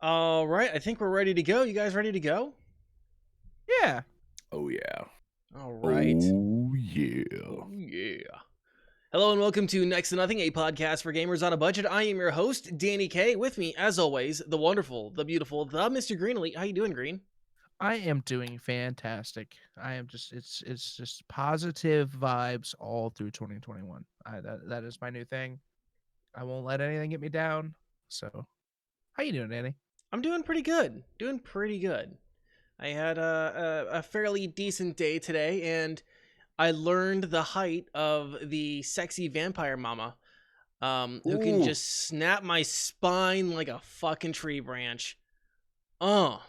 All right, I think we're ready to go. You guys ready to go? Yeah. Oh yeah. All right. Oh yeah. Oh, yeah. Hello and welcome to Next to Nothing, a podcast for gamers on a budget. I am your host, Danny K. With me, as always, the wonderful, the beautiful, the Mr. Green Elite. How you doing, Green? I am doing fantastic. I am just it's just positive vibes all through 2021. That is my new thing. I won't let anything get me down. So, how you doing, Danny? I'm doing pretty good. Doing pretty good. I had a fairly decent day today, and I learned the height of the sexy vampire mama, who can Ooh. just snap my spine like a fucking tree branch. Oh,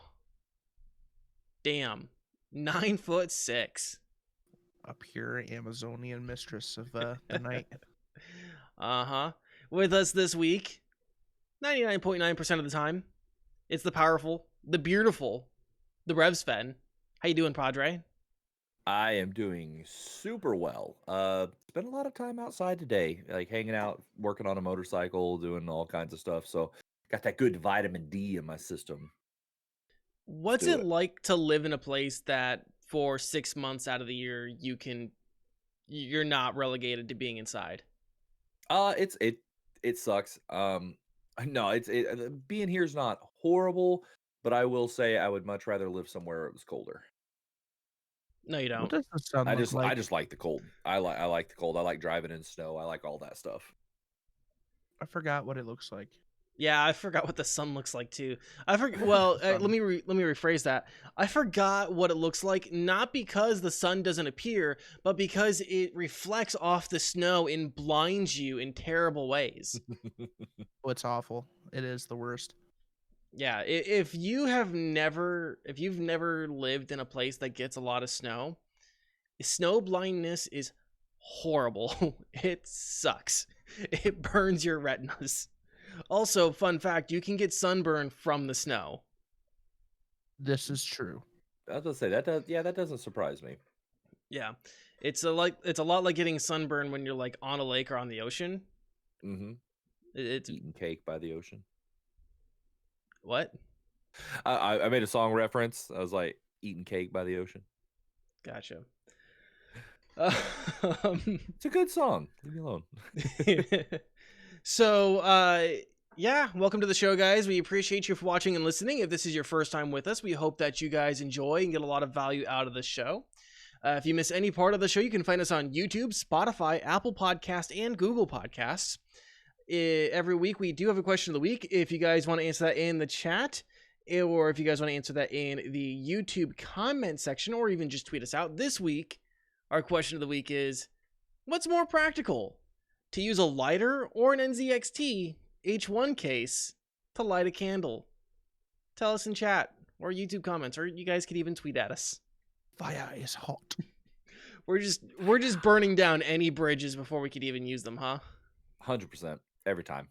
damn. 9'6". A pure Amazonian mistress of the night. Uh-huh. With us this week, 99.9% of the time, it's the powerful, the beautiful, the Revsven. How you doing, Padre? I am doing super well. Spent a lot of time outside today, like hanging out, working on a motorcycle, doing all kinds of stuff. So got that good vitamin D in my system. What's do it it. like to live in a place that for 6 months out of the year you're not relegated to being inside? It sucks. No, being here is not horrible, but I will say I would much rather live somewhere it was colder. No, you What don't. does the sun I look just like? I just like the cold. I like the cold. I like driving in snow. I like all that stuff. I forgot what it looks like. Yeah, I forgot what the sun looks like too. I forgot. Well, Sun. let me rephrase that. I forgot what it looks like, not because the sun doesn't appear, but because it reflects off the snow and blinds you in terrible ways. Oh, it's awful. It is the worst. Yeah, if you've never lived in a place that gets a lot of snow, snow blindness is horrible. It sucks. It burns your retinas. Also, fun fact, you can get sunburn from the snow. This is true. I was gonna say that doesn't surprise me. Yeah. It's a lot like getting sunburn when you're like on a lake or on the ocean. Mm-hmm. It's Eating cake by the ocean. what? I made a song reference. I was like eating cake by the ocean. Gotcha. It's a good song. Leave me alone. So, yeah, welcome to the show, guys. We appreciate you for watching and listening. If this is your first time with us, we hope that you guys enjoy and get a lot of value out of the show. If you miss any part of the show, you can find us on YouTube, Spotify, Apple Podcast, and Google Podcasts. Every week, we do have a question of the week. If you guys want to answer that in the chat, or if you guys want to answer that in the YouTube comment section, or even just tweet us out. This week, our question of the week is, what's more practical? To use a lighter or an NZXT H1 case to light a candle? Tell us in chat or YouTube comments, or you guys could even tweet at us. Fire is hot. We're just burning down any bridges before we could even use them, huh? 100% every time.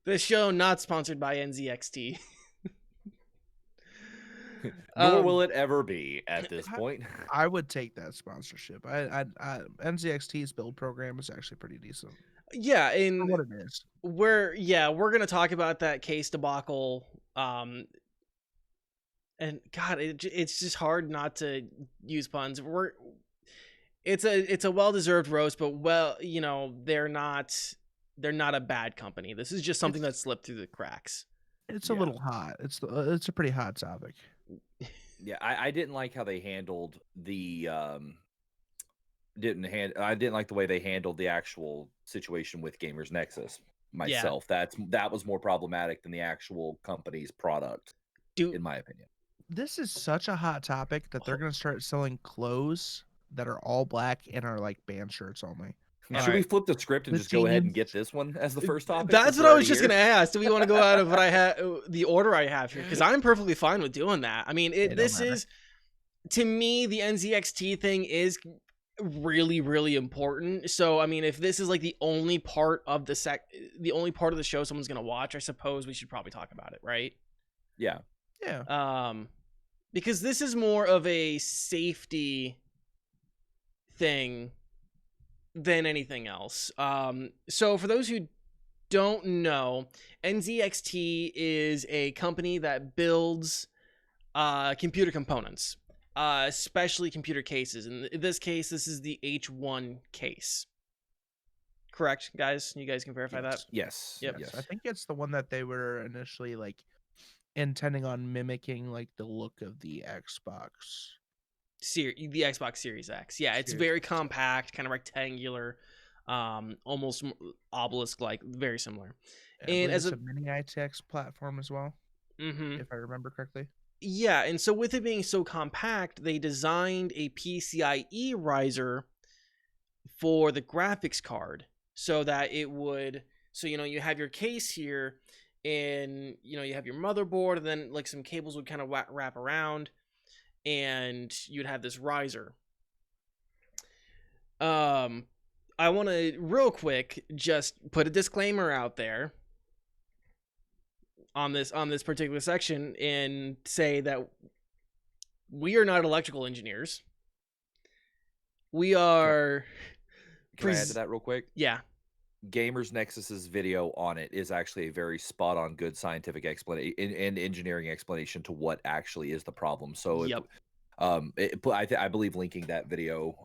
This show not sponsored by NZXT. Nor will it ever be at this point. I would take that sponsorship. NZXT's build program is actually pretty decent. Yeah, For and what it is. we're gonna talk about that case debacle. And God, it's just hard not to use puns. It's a well-deserved roast, but they're not a bad company. This is just something that slipped through the cracks. It's a little hot. It's a pretty hot topic. Yeah, I didn't like how they handled the I didn't like the way they handled the actual situation with Gamers Nexus myself. That was more problematic than the actual company's product, in my opinion. This is such a hot topic that they're going to start selling clothes that are all black and are like band shirts only. Should we flip the script and just go ahead and get this one as the first topic? That's what I was just going to ask. Do we want to go out of what I have, the order I have here? Because I'm perfectly fine with doing that. I mean, this is, to me, the NZXT thing is really, really important. So, I mean, if this is like the only part of the show someone's going to watch, I suppose we should probably talk about it, right? Yeah. Yeah. Because this is more of a safety thing than anything else. So for those who don't know, NZXT is a company that builds computer components, especially computer cases. In this case, this is the H1 case. Correct, guys? You guys can verify that? Yes. Yep. Yes. I think it's the one that they were initially like intending on mimicking like the look of the Xbox. The Xbox Series X. Yeah, it's Series very X. compact, kind of rectangular, almost obelisk-like, very similar. I And believe as it's a a mini ITX platform as well, mhm. if I remember correctly. Yeah, and so with it being so compact, they designed a PCIe riser for the graphics card so that it would, so you have your case here, and you have your motherboard, and then like some cables would kind of wrap around, and you'd have this riser. I want to real quick just put a disclaimer out there on this particular section and say that we are not electrical engineers. We are. Can I add to that real quick? Yeah. Gamers Nexus's video on it is actually a very spot on, good scientific explanation and engineering explanation to what actually is the problem. So Yep. I believe linking that video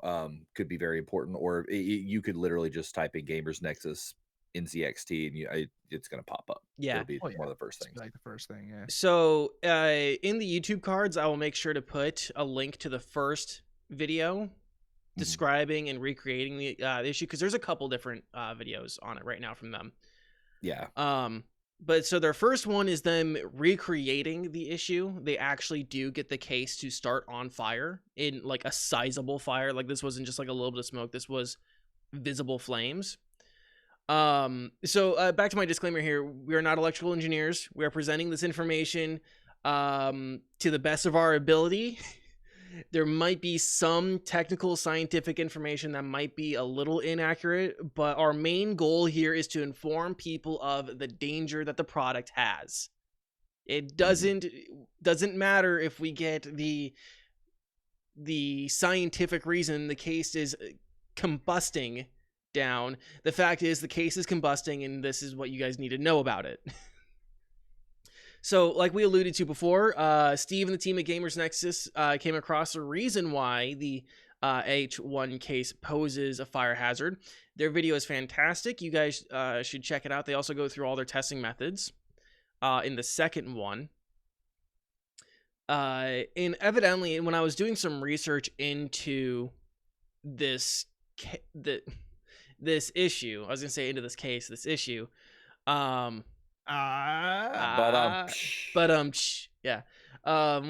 could be very important, or you could literally just type in Gamers Nexus NZXT and it's going to pop up. Yeah. It'll be one of the first It's things. like the first thing, yeah. So in the YouTube cards, I will make sure to put a link to the first video describing and recreating the issue, because there's a couple different videos on it right now from them. Yeah. But so their first one is them recreating the issue. They actually do get the case to start on fire, in like a sizable fire. Like this wasn't just like a little bit of smoke. This was visible flames. So back to my disclaimer here. We are not electrical engineers. We are presenting this information to the best of our ability. There might be some technical scientific information that might be a little inaccurate, but our main goal here is to inform people of the danger that the product has. It doesn't matter if we get the scientific reason the case is combusting down. The fact is the case is combusting, and this is what you guys need to know about it. So, like we alluded to before, Steve and the team at Gamers Nexus came across a reason why the H1 case poses a fire hazard. Their video is fantastic. You guys should check it out. They also go through all their testing methods in the second one. And evidently, when I was doing some research into this issue, I was going to say into this case, this issue, yeah. When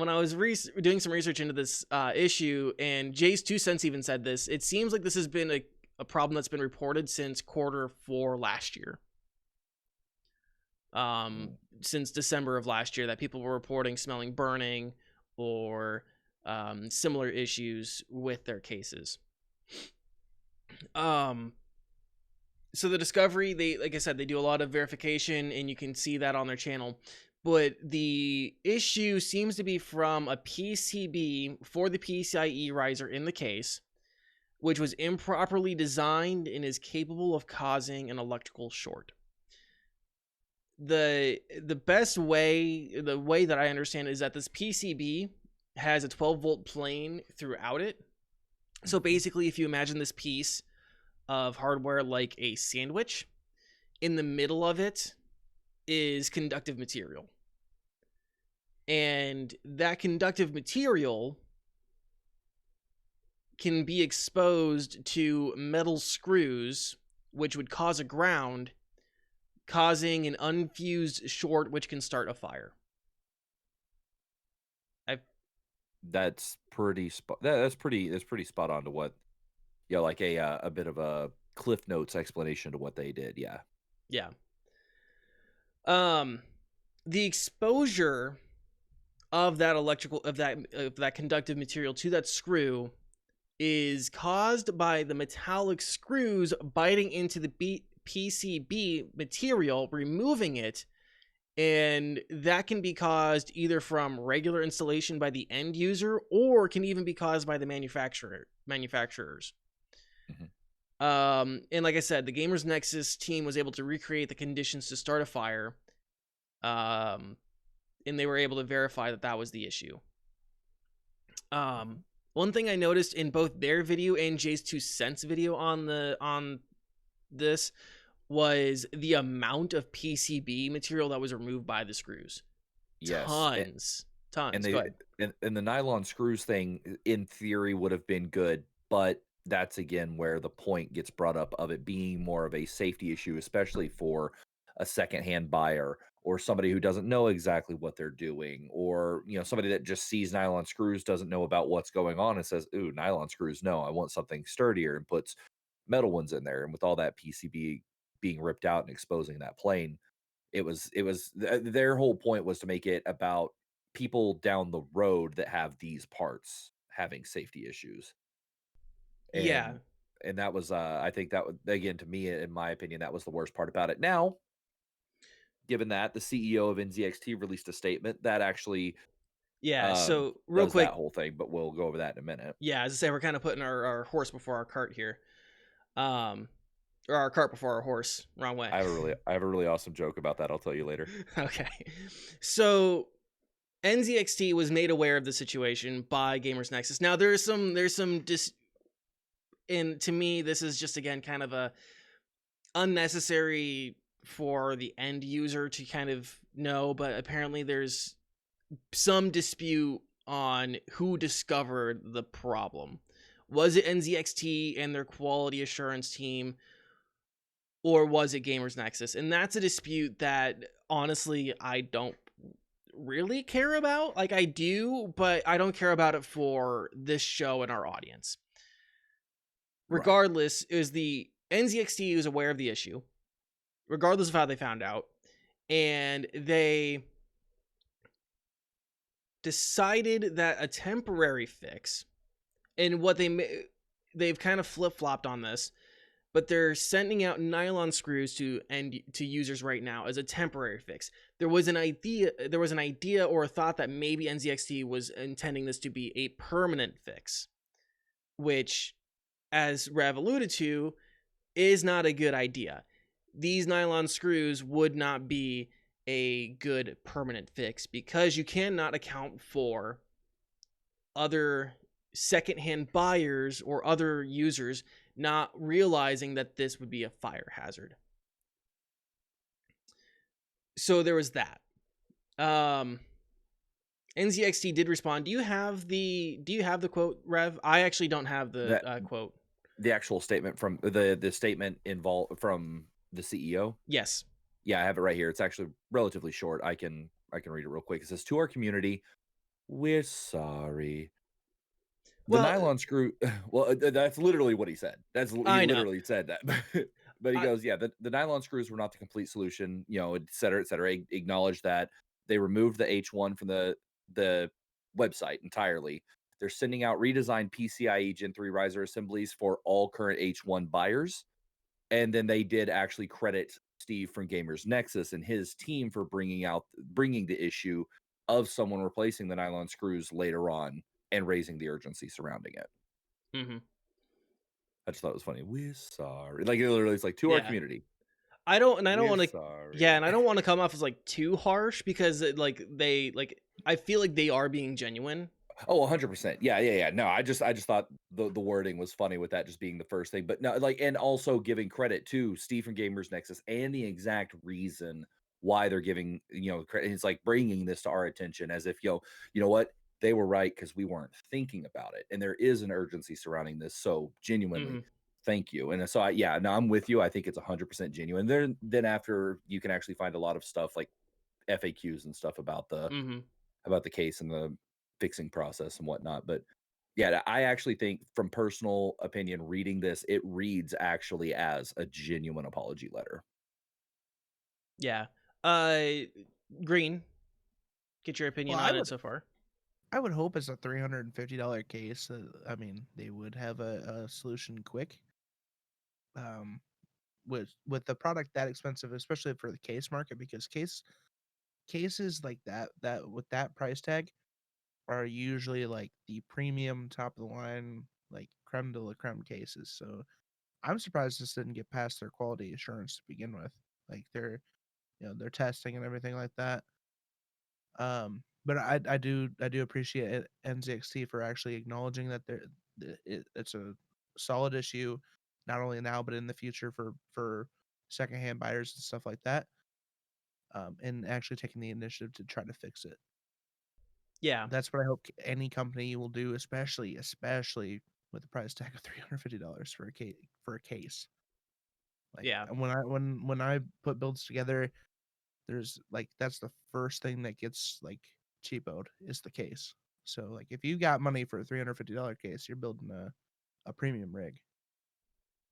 I was doing some research into this issue, and Jay's 2 cents even said this, it seems like this has been a problem that's been reported since Q4 last year. Since December of last year, that people were reporting smelling burning or similar issues with their cases. So the discovery, like I said, they do a lot of verification, and you can see that on their channel. But the issue seems to be from a PCB for the PCIe riser in the case, which was improperly designed and is capable of causing an electrical short. The best way, the way that I understand it, is that this PCB has a 12-volt plane throughout it. So basically, if you imagine this piece of hardware like a sandwich, in the middle of it is conductive material, and that conductive material can be exposed to metal screws, which would cause a ground, causing an unfused short, which can start a fire. That's pretty that's pretty spot on to what, like a bit of a Cliff Notes explanation to what they did. Yeah. The exposure of that that conductive material to that screw is caused by the metallic screws biting into the PCB material, removing it, and that can be caused either from regular installation by the end user, or can even be caused by the manufacturers. And like I said, the Gamers Nexus team was able to recreate the conditions to start a fire. And they were able to verify that that was the issue. One thing I noticed in both their video and Jay's 2 cents video on this was the amount of PCB material that was removed by the screws. Yes, and Tons. Go they ahead. and the nylon screws thing in theory would have been good, but that's again where the point gets brought up of it being more of a safety issue, especially for a secondhand buyer or somebody who doesn't know exactly what they're doing, or somebody that just sees nylon screws, doesn't know about what's going on, and says, "Ooh, nylon screws, no, I want something sturdier," and puts metal ones in there. And with all that PCB being ripped out and exposing that plane, their whole point was to make it about people down the road that have these parts having safety issues. Yeah. And that was I think that would, again, to me, in my opinion, that was the worst part about it. Now, given that the CEO of NZXT released a statement that actually Yeah. So real does that quick, whole thing, but we'll go over that in a minute. yeah, as I say, we're kind of putting our horse before our cart here. Or our cart before our horse. Wrong way. I have a really awesome joke about that. I'll tell you later. Okay. So NZXT was made aware of the situation by Gamers Nexus. Now and to me, this is just again kind of a unnecessary for the end user to kind of know, but apparently there's some dispute on who discovered the problem. Was it NZXT and their quality assurance team, or was it Gamers Nexus? And that's a dispute that honestly I don't really care about. Like, I do, but I don't care about it for this show and our audience. Right. Regardless, is the NZXT was aware of the issue, regardless of how they found out, and they decided that a temporary fix, and what they've kind of flip-flopped on this, but they're sending out nylon screws to users right now as a temporary fix. There was an idea or a thought that maybe NZXT was intending this to be a permanent fix, which, as Rev alluded to, is not a good idea. These nylon screws would not be a good permanent fix because you cannot account for other secondhand buyers or other users not realizing that this would be a fire hazard. So there was that. NZXT did respond. Do you have the quote, Rev? I actually don't have the quote. The actual statement from the statement involved from the CEO. Yes. Yeah, I have it right here. It's actually relatively short. I can read it real quick. It says, "To our community, we're sorry. The Well, nylon screw." Well, that's literally what he said. He I know. literally said that. But he goes, "Yeah, the nylon screws were not the complete solution. Et cetera, et cetera." Acknowledge that they removed the H1 from the website entirely. They're sending out redesigned PCIe Gen 3 riser assemblies for all current H1 buyers. And then they did actually credit Steve from Gamers Nexus and his team for bringing the issue of someone replacing the nylon screws later on and raising the urgency surrounding it. Mm-hmm. I just thought it was funny. We're sorry. Like, it literally, it's like, to our community. I don't We're want to. sorry. Yeah, and I don't want to come off as like too harsh because I feel like they are being genuine. Oh, 100%. Yeah. No, I just thought the wording was funny with that just being the first thing. But no, like, and also giving credit to Steve from Gamers Nexus and the exact reason why they're giving, credit. It's like bringing this to our attention as if, you know what? They were right because we weren't thinking about it. And there is an urgency surrounding this. So genuinely, thank you. And so I'm with you. I think it's 100% genuine. Then after, you can actually find a lot of stuff like FAQs and stuff about the case and the fixing process and whatnot. But yeah, I actually think, from personal opinion, reading this, it reads actually as a genuine apology letter. Yeah. Green, get your opinion on it so far. I would hope it's a $350 case. I mean, they would have a solution quick. With the product that expensive, especially for the case market, because cases like that with that price tag are usually like the premium top of the line, like creme de la creme cases. So I'm surprised this didn't get past their quality assurance to begin with. Like their their testing and everything like that. But I do appreciate NZXT for actually acknowledging that it's a solid issue, not only now but in the future for secondhand buyers and stuff like that. And actually taking the initiative to try to fix it. Yeah. That's what I hope any company will do, especially with the price tag of $350 for a case. Like Yeah. when I put builds together, there's like that's the first thing that gets like cheapoed is the case. So like if you got money for a $350 case, you're building a premium rig.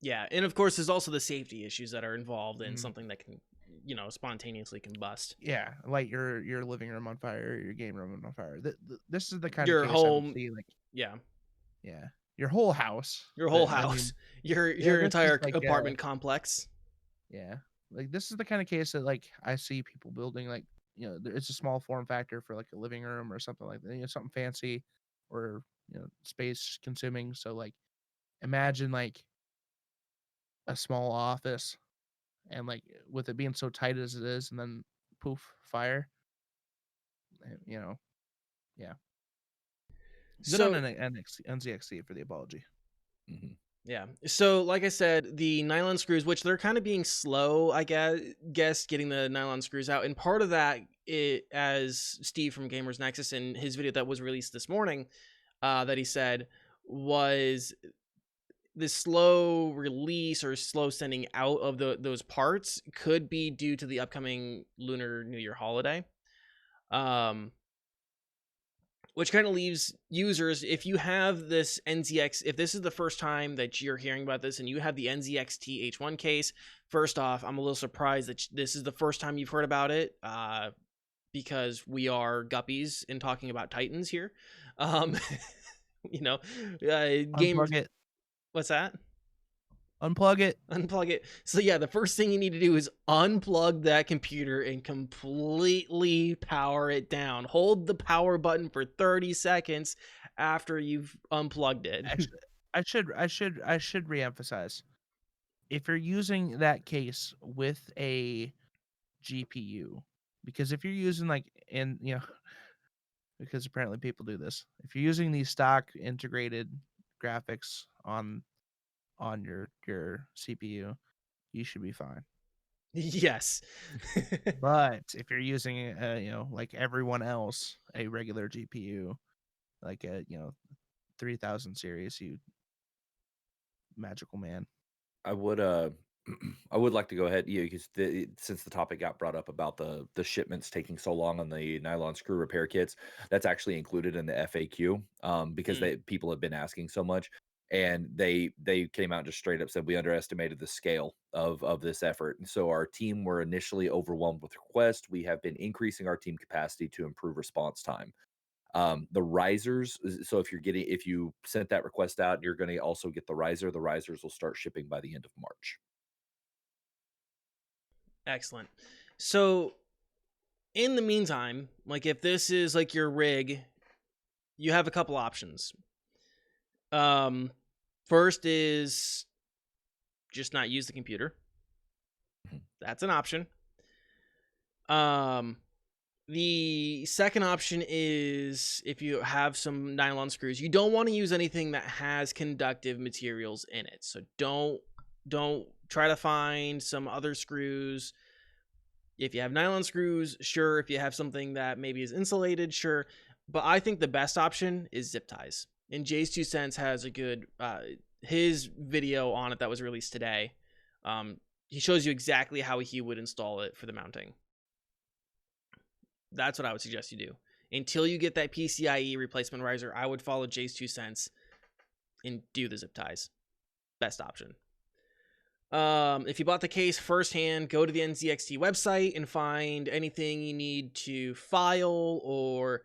Yeah, and of course, there's also the safety issues that are involved in Mm. something that can, spontaneously combust. Yeah, light your living room on fire, your game room on fire. This is the kind Your of case I would home, see like yeah, yeah, your whole house. your whole I mean, house, your yeah, this is entire like apartment complex. yeah, like this is the kind of case that like I see people building like it's a small form factor for like a living room or something like that, something fancy or space consuming. So like imagine like a small office and like with it being so tight as it is, and then poof, fire. Yeah. Good on So NZXT for the apology. Mhm. yeah, so like I said, the nylon screws, which they're kind of being slow, I guess getting the nylon screws out, and part of that, as Steve from Gamers Nexus in his video that was released this morning, that he said was the slow release or slow sending out of those parts could be due to the upcoming Lunar New Year holiday. Which kind of leaves users, if you have this if this is the first time that you're hearing about this and you have the NZXT H1 case, first off, I'm a little surprised that this is the first time you've heard about it, because we are guppies in talking about Titans here. Gamers. Unplug it. What's that? Unplug it. Unplug it. So yeah, the first thing you need to do is unplug that computer and completely power it down. Hold the power button for 30 seconds after you've unplugged it. Actually, I should reemphasize. If you're using that case with a GPU, because if you're using because apparently people do this. If you're using these stock integrated graphics on your CPU, you should be fine. Yes. But if you're using like everyone else, a regular GPU, like a 3000 series, you magical man. I would I would like to go ahead, because since the topic got brought up about the shipments taking so long on the nylon screw repair kits, that's actually included in the FAQ, because people have been asking so much, and they came out and just straight up said we underestimated the scale of this effort, and so our team were initially overwhelmed with requests. We have been increasing our team capacity to improve response time. The risers, so if you sent that request out, you're going to also get the risers will start shipping by the end of March. Excellent. So in the meantime, like if this is like your rig, you have a couple options. First is just not use the computer. That's an option. The second option is if you have some nylon screws, you don't want to use anything that has conductive materials in it. So don't try to find some other screws. If you have nylon screws, sure. If you have something that maybe is insulated, sure. But I think the best option is zip ties. And Jay's 2 cents has a good his video on it that was released today. He shows you exactly how he would install it for the mounting. That's what I would suggest you do. Until you get that PCIe replacement riser, I would follow Jay's 2 cents and do the zip ties. Best option. If you bought the case firsthand, go to the NZXT website and find anything you need to file or,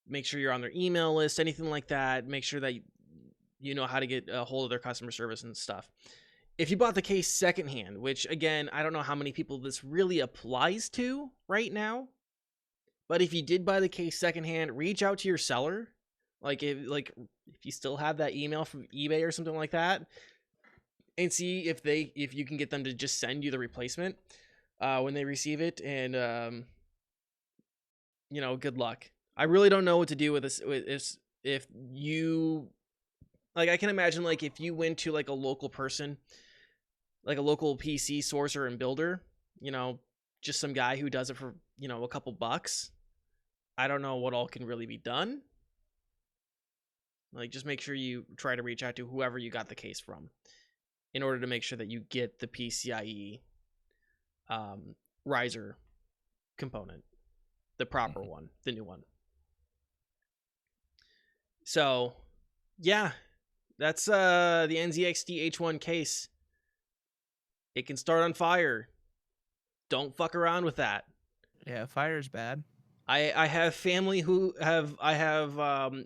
make sure you're on their email list, anything like that. Make sure that you know how to get a hold of their customer service and stuff. If you bought the case secondhand, which again, I don't know how many people this really applies to right now, but if you did buy the case secondhand, reach out to your seller If you still have that email from eBay or something like that, and see if you can get them to just send you the replacement when they receive it, and good luck. I really don't know what to do with this. If you I can imagine if you went to a local person, like a local PC sourcer and builder, just some guy who does it for a couple bucks. I don't know what all can really be done. Just make sure you try to reach out to whoever you got the case from in order to make sure that you get the PCIe riser component, the proper one, the new one. So, yeah, that's the NZXT H1 case. It can start on fire. Don't fuck around with that. Yeah, fire's bad. I have family who have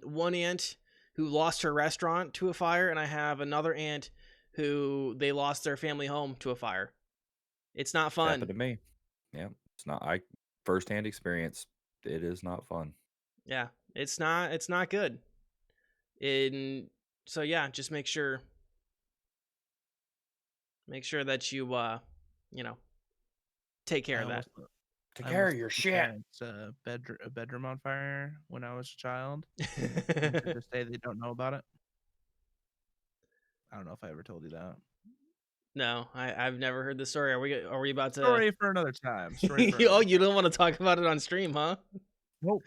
one aunt who lost her restaurant to a fire, and I have another aunt who they lost their family home to a fire. It's not fun. Happened to me. Yeah, it's not. I firsthand experience. It is not fun. Yeah, it's not good. So yeah, just make sure that you take care of that. Take care of your shit. It's a bedroom on fire when I was a child. And to this day, they don't know about it. I don't know if I ever told you that. No, I've never heard the story. Are we about to? Story for another time. Oh, you don't want to talk about it on stream, huh? Nope.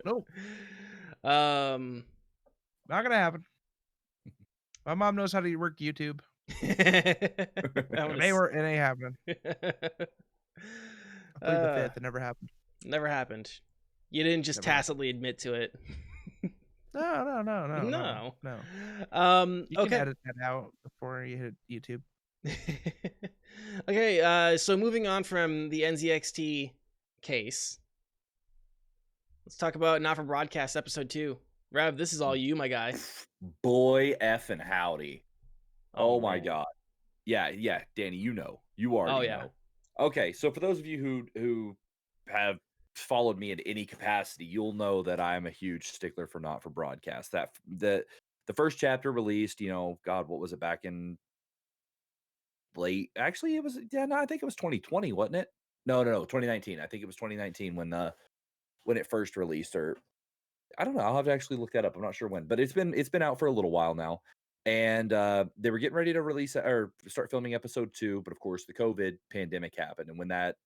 Nope. Not gonna happen. My mom knows how to work YouTube. It ain't happening. I plead the fifth. It never happened. Never happened. You didn't just tacitly admit to it. No. You can edit that out before you hit YouTube. Okay, so moving on from the NZXT case, let's talk about Not for Broadcast episode 2. Rev, this is all you, my guy. Boy effing howdy. Oh my god. Yeah, Danny, you already know. Okay, so for those of you who have followed me in any capacity, you'll know that I'm a huge stickler for Not for Broadcast. That the first chapter released, God, what was it, back in late? Actually, it was I think it was 2020, wasn't it? No, 2019. I think it was 2019 when it first released, or I don't know. I'll have to actually look that up. I'm not sure when, but it's been out for a little while now. And they were getting ready to release or start filming episode 2, but of course the COVID pandemic happened, and when that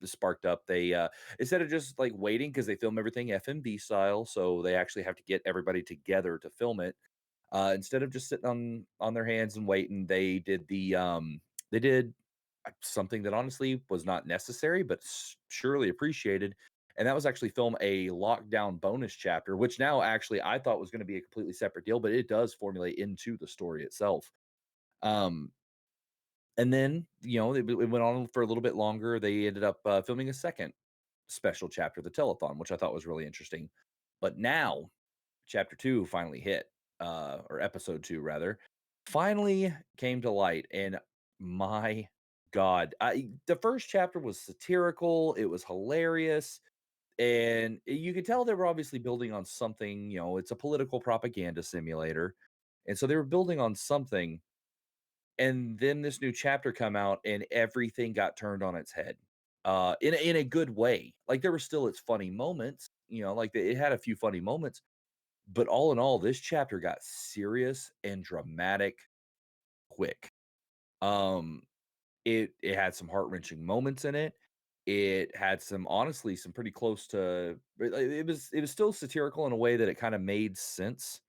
sparked up, they instead of just waiting, because they film everything FMV style, so they actually have to get everybody together to film it. Instead of just sitting on their hands and waiting, they did something that honestly was not necessary, but surely appreciated. And that was actually film a lockdown bonus chapter, which now actually I thought was going to be a completely separate deal, but it does formulate into the story itself. And then, it went on for a little bit longer. They ended up filming a second special chapter, the telethon, which I thought was really interesting. But now, chapter 2 finally hit, or episode 2 rather, finally came to light. And my God, the first chapter was satirical. It was hilarious. And you could tell they were obviously building on something. It's a political propaganda simulator. And so they were building on something. And then this new chapter come out and everything got turned on its head. In a good way. There were still its funny moments, it had a few funny moments, but all in all, this chapter got serious and dramatic quick. It had some heart-wrenching moments in it. It had honestly some pretty close to, it was still satirical in a way that it kind of made sense,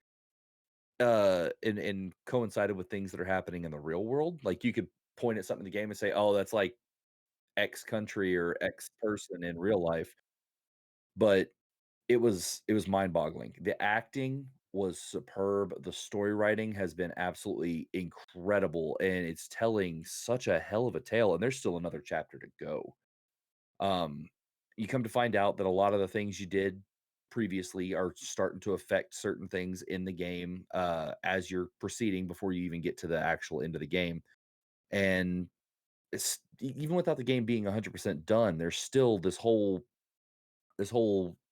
and coincided with things that are happening in the real world. You could point at something in the game and say, "Oh, that's like X country or X person in real life." But it was mind-boggling. The acting was superb. The story writing has been absolutely incredible, and it's telling such a hell of a tale, and there's still another chapter to go. Um, you come to find out that a lot of the things you did previously are starting to affect certain things in the game, as you're proceeding before you even get to the actual end of the game. And even without the game being 100% done, there's still this whole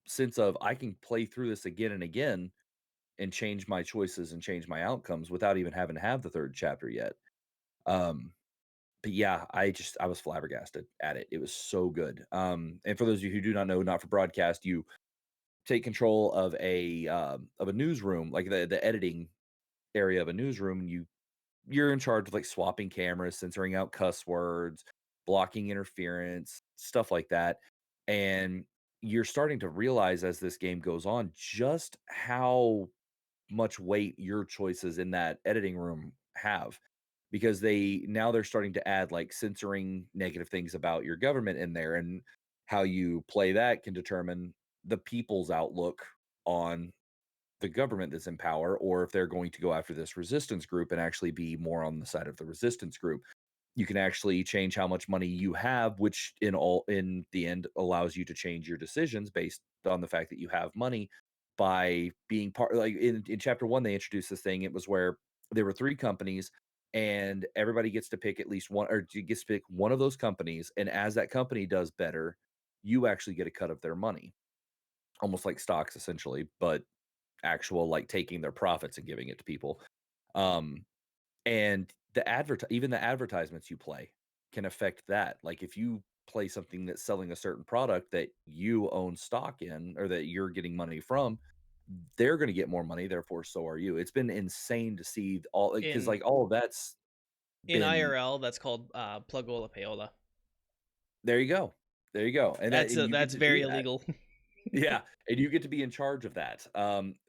sense of I can play through this again and again and change my choices and change my outcomes without even having to have the third chapter yet. Um, but yeah, I was flabbergasted at it. It was so good. And for those of you who do not know, not for broadcast, you take control of a newsroom, like the editing area of a newsroom, and you're in charge of like swapping cameras, censoring out cuss words, blocking interference, stuff like that. And you're starting to realize as this game goes on just how much weight your choices in that editing room have, because they're starting to add like censoring negative things about your government in there, and how you play that can determine the people's outlook on the government that's in power, or if they're going to go after this resistance group and actually be more on the side of the resistance group. You can actually change how much money you have, which in the end allows you to change your decisions based on the fact that you have money, by being part, like in chapter one, they introduced this thing. It was where there were three companies, and everybody gets to pick at least one, or gets to pick one of those companies. And as that company does better, you actually get a cut of their money, almost like stocks essentially, but actual like taking their profits and giving it to people. Um, and even the advertisements you play can affect that. Like if you play something that's selling a certain product that you own stock in, or that you're getting money from, they're going to get more money, therefore so are you. It's been insane to see all, because In like all of that's in been, IRL, that's called plugola payola. there you go. There you go. And you get That's to do very that. illegal. Yeah, and you get to be in charge of that.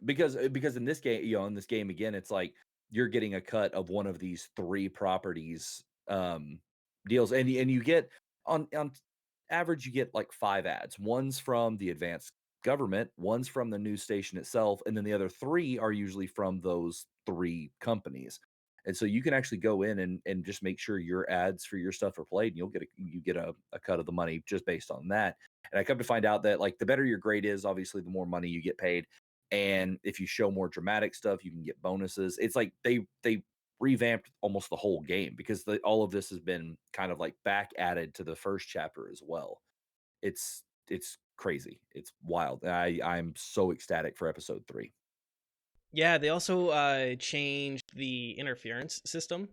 Because in this game, in this game again, it's like you're getting a cut of one of these three properties deals, and you get on average you get like five ads. One's from the advanced government, one's from the news station itself, and then the other three are usually from those three companies. And so you can actually go in and just make sure your ads for your stuff are played, and you get a cut of the money just based on that. And I come to find out that like the better your grade is, obviously, the more money you get paid. And if you show more dramatic stuff, you can get bonuses. It's like they revamped almost the whole game, because all of this has been kind of like back added to the first chapter as well. It's crazy. It's wild. I'm so ecstatic for episode 3. Yeah, they also changed the interference system,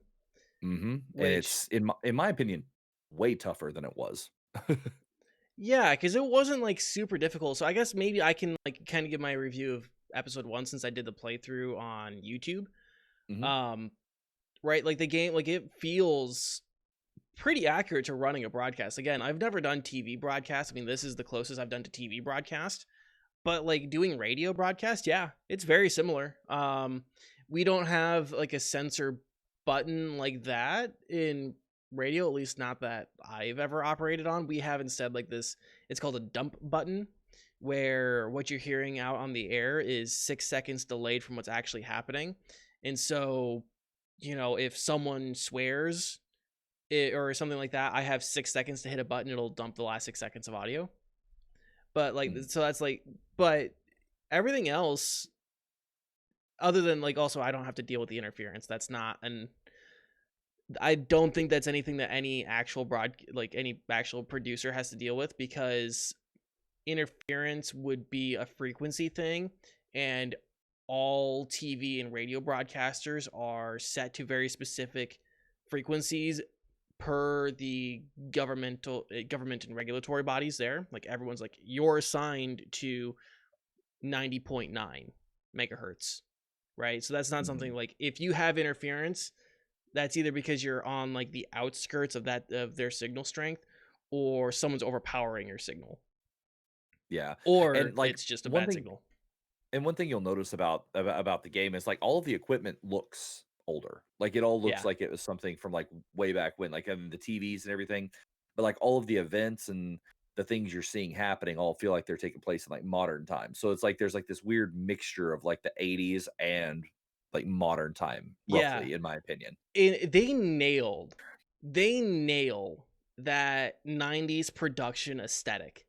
And which it's in my opinion way tougher than it was. yeah, because it wasn't like super difficult. So I guess maybe I can like kind of give my review of episode one since I did the playthrough on YouTube. hmm Um, right, like the game, like it feels pretty accurate to running a broadcast. Again, I've never done TV broadcast. I mean, this is the closest I've done to TV broadcast. But like doing radio broadcast, yeah, it's very similar. We don't have like a censor button like that in radio, at least not that I've ever operated on. We have instead like this, it's called a dump button, where what you're hearing out on the air is 6 seconds delayed from what's actually happening. And so, if someone swears or something like that, I have 6 seconds to hit a button, it'll dump the last 6 seconds of audio. But like, so that's like, but everything else, other than like, also I don't have to deal with the interference. That's not, and I don't think that's anything that any actual producer has to deal with, because interference would be a frequency thing, and all TV and radio broadcasters are set to very specific frequencies per the government and regulatory bodies there. Like everyone's like, you're assigned to 90.9 megahertz, right? So that's not something hmm like, if you have interference, that's either because you're on like the outskirts of their signal strength, or someone's overpowering your signal, Yeah, or and like it's just a one bad thing signal. And one thing you'll notice about the game is like all of the equipment looks older. Like it all looks Yeah. like it was something from like way back when, like the TVs and everything. But like all of the events and the things you're seeing happening all feel like they're taking place in like modern times. So it's like there's like this weird mixture of like the 80s and like modern time, Yeah. roughly, in my opinion. They nail that 90s production aesthetic.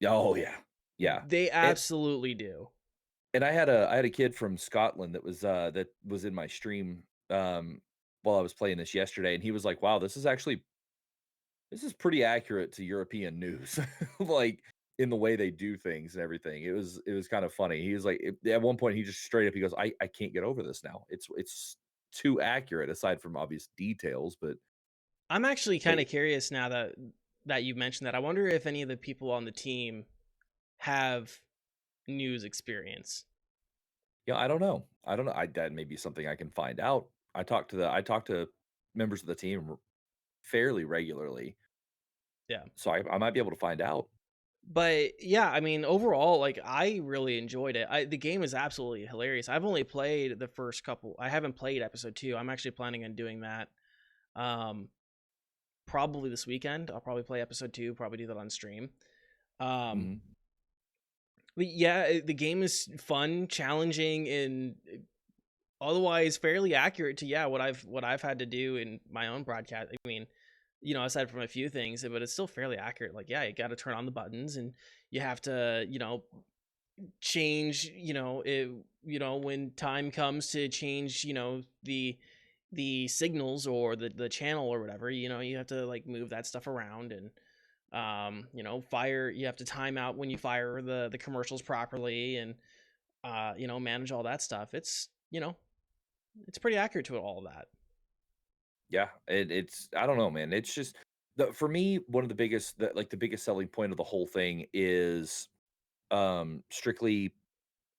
Oh yeah. Yeah. They And absolutely do. and I had a kid from Scotland that was in my stream while I was playing this yesterday, and he was like, "Wow, this is pretty accurate to European news." Like in the way they do things and everything. It was kind of funny. He was like, at one point, he just straight up he goes, I can't get over this now. It's too accurate aside from obvious details, but I'm actually kind they, of curious now that you mentioned that. I wonder if any of the people on the team have news experience. yeah, I don't know. That may be something I can find out. I talk to members of the team fairly regularly, Yeah. so I might be able to find out. But yeah, I mean, overall, like I really enjoyed it. The game is absolutely hilarious. I've only played the first couple. I haven't played episode 2. I'm actually planning on doing that. Um, Probably this weekend. I'll probably play episode 2. Probably do that on stream. Um, Mhm. but yeah, the game is fun, challenging, and otherwise fairly accurate to what I've had to do in my own broadcast. I mean, aside from a few things, but it's still fairly accurate. Like, yeah, you got to turn on the buttons, and you have to, change, when time comes to change, the signals or the channel or whatever. You have to like move that stuff around, and fire. You have to time out when you fire the commercials properly, and manage all that stuff. It's pretty accurate to all of that. Yeah, it's I don't know, man. It's just for me one of the biggest the biggest selling point of the whole thing is strictly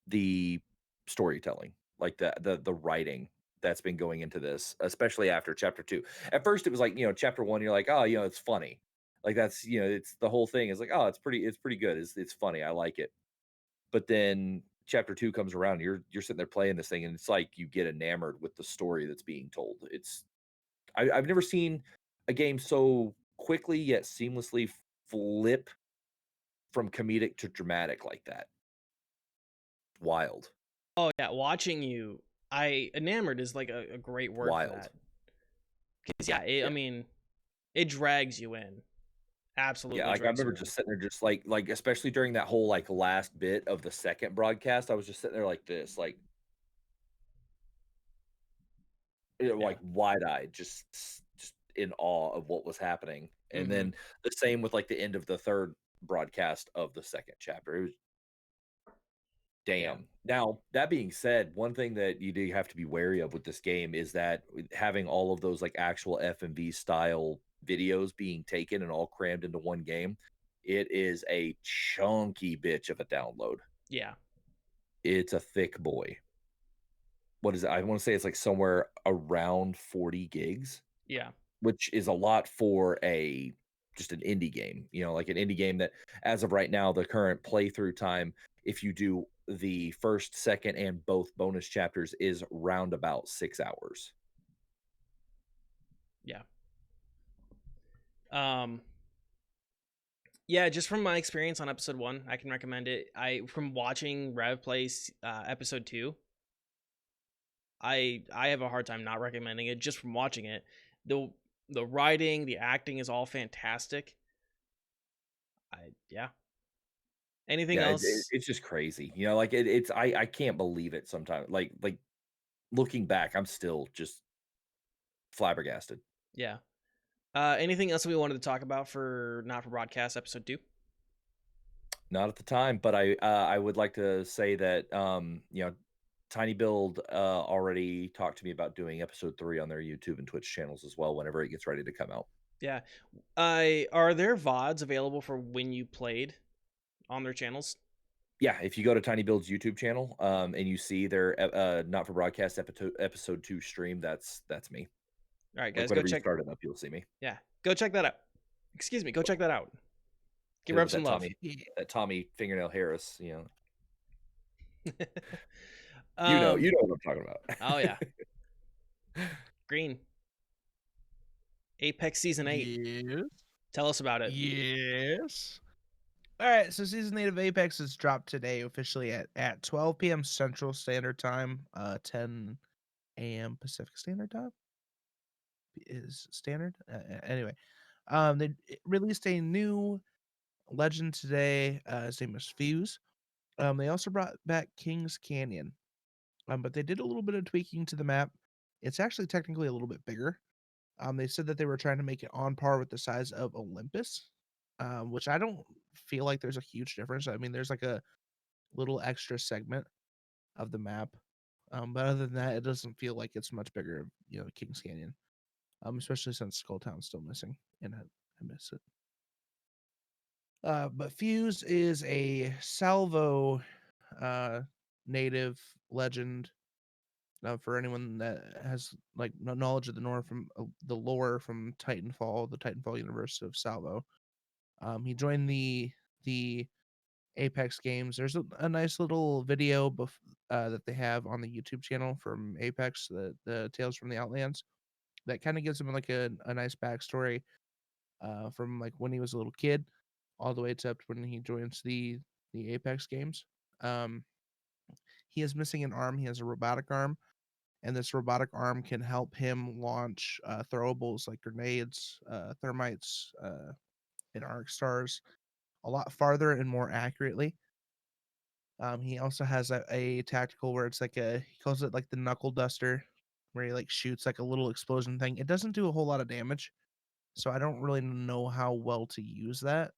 the storytelling, like the writing that's been going into this, especially after chapter 2. At first it was like, chapter 1 you're like, "Oh, it's funny." Like that's, it's the whole thing is like, "Oh, it's pretty good. It's funny. I like it." But then chapter 2 comes around, you're sitting there playing this thing and it's like you get enamored with the story that's being told. I've never seen a game so quickly yet seamlessly flip from comedic to dramatic like that. Wild. Oh yeah, watching you, I enamored is like a great word for Wild. that. 'Cause yeah, I Yeah. mean, it drags you in. Yeah, Absolutely like, I drags remember you in. just sitting there just like, especially during that whole, like, last bit of the second broadcast, I was just sitting there like this, Yeah. like, wide-eyed, just in awe of what was happening, and Hmm. then the same with, like, the end of the 3rd broadcast of the 2nd chapter. It was Yeah. damn. Now, that being said, one thing that you do have to be wary of with this game is that having all of those, like, actual FMV style videos being taken and all crammed into one game, it is a chunky bitch of a download. Yeah. It's a thick boy. What is it? I wanna say it's, like, somewhere around 40 gigs, Yeah. which is a lot for a just an indie game, like an indie game that as of right now, the current playthrough time, if you do the 1st, 2nd, and both bonus chapters is round about 6 hours. Yeah. Um yeah, just from my experience on episode 1, I can recommend it. I From watching Rev play episode 2, I have a hard time not recommending it just from watching it. The the writing, the acting is all fantastic. Yeah. Anything Yeah, else? it's just crazy, like, it's I can't believe it sometimes, like, looking back, I'm still just flabbergasted. Yeah. Anything else we wanted to talk about for Not for Broadcast episode 2? Not at the time, but I would like to say that, Tiny Build, already talked to me about doing episode 3 on their YouTube and Twitch channels as well whenever it gets ready to come out. Yeah. Are there VODs available for when you played on their channels? Yeah, if you go to Tiny Build's YouTube channel, and you see their, Not for Broadcast episode 2 stream, that's me. All right, Like, guys, go whenever you check. start it up, you'll see me. Yeah, go check that out. Excuse me, go check that out. Give Hit it Rev with some love. Yeah. that Tommy Fingernail Harris. um. You know what I'm talking about. Oh yeah, Green. Apex Season 8. Yes. Tell us about it. Yes. All right, so season 8 of Apex is dropped today officially at 12 p.m. Central Standard Time, 10 a.m. Pacific Standard Time is standard. Anyway, they released a new legend today. His name is Fuse. They also brought back King's Canyon, but they did a little bit of tweaking to the map. It's actually technically a little bit bigger. They said that they were trying to make it on par with the size of Olympus. which I don't feel like there's a huge difference. I mean, there's like a little extra segment of the map, but other than that, it doesn't feel like it's much bigger. Kings Canyon, especially since Skulltown's still missing, and I miss it. But Fuse is a Salvo native legend. For anyone that has like no knowledge of the lore the lore from Titanfall, the Titanfall universe of Salvo, he joined the Apex games. There's a nice little video that they have on the YouTube channel from Apex, the Tales from the Outlands, that kind of gives him like a nice backstory from like when he was a little kid all the way to up to when he joins the Apex games. Um, he is missing an arm. He has a robotic arm, and this robotic arm can help him launch throwables like grenades, thermites, and arc stars a lot farther and more accurately. He also has a tactical where it's like he calls it like the knuckle duster, where he like shoots like a little explosion thing. It doesn't do a whole lot of damage, so I don't really know how well to use that.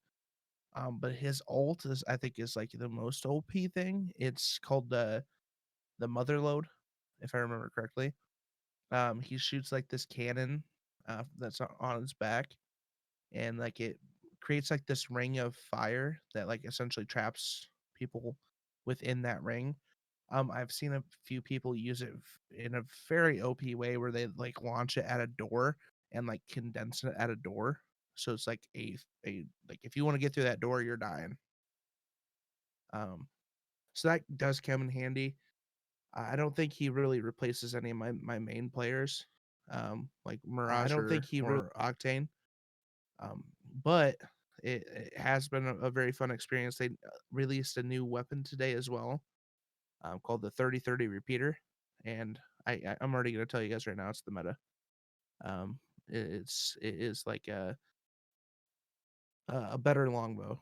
But his ult I think is like the most OP thing. It's called the mother load, if I remember correctly. He shoots like this cannon that's on his back, and like it creates like this ring of fire that like essentially traps people within that ring. I've seen a few people use it in a very OP way where they like launch it at a door and like condense it at a door. So it's like a like if you want to get through that door, you're dying. Um, so that does come in handy. I don't think he really replaces any of my main players, like Mirage or Octane. Um, but it has been a very fun experience. They released a new weapon today as well, called the 30-30 repeater, and I'm already going to tell you guys right now it's the meta. It is like a better longbow.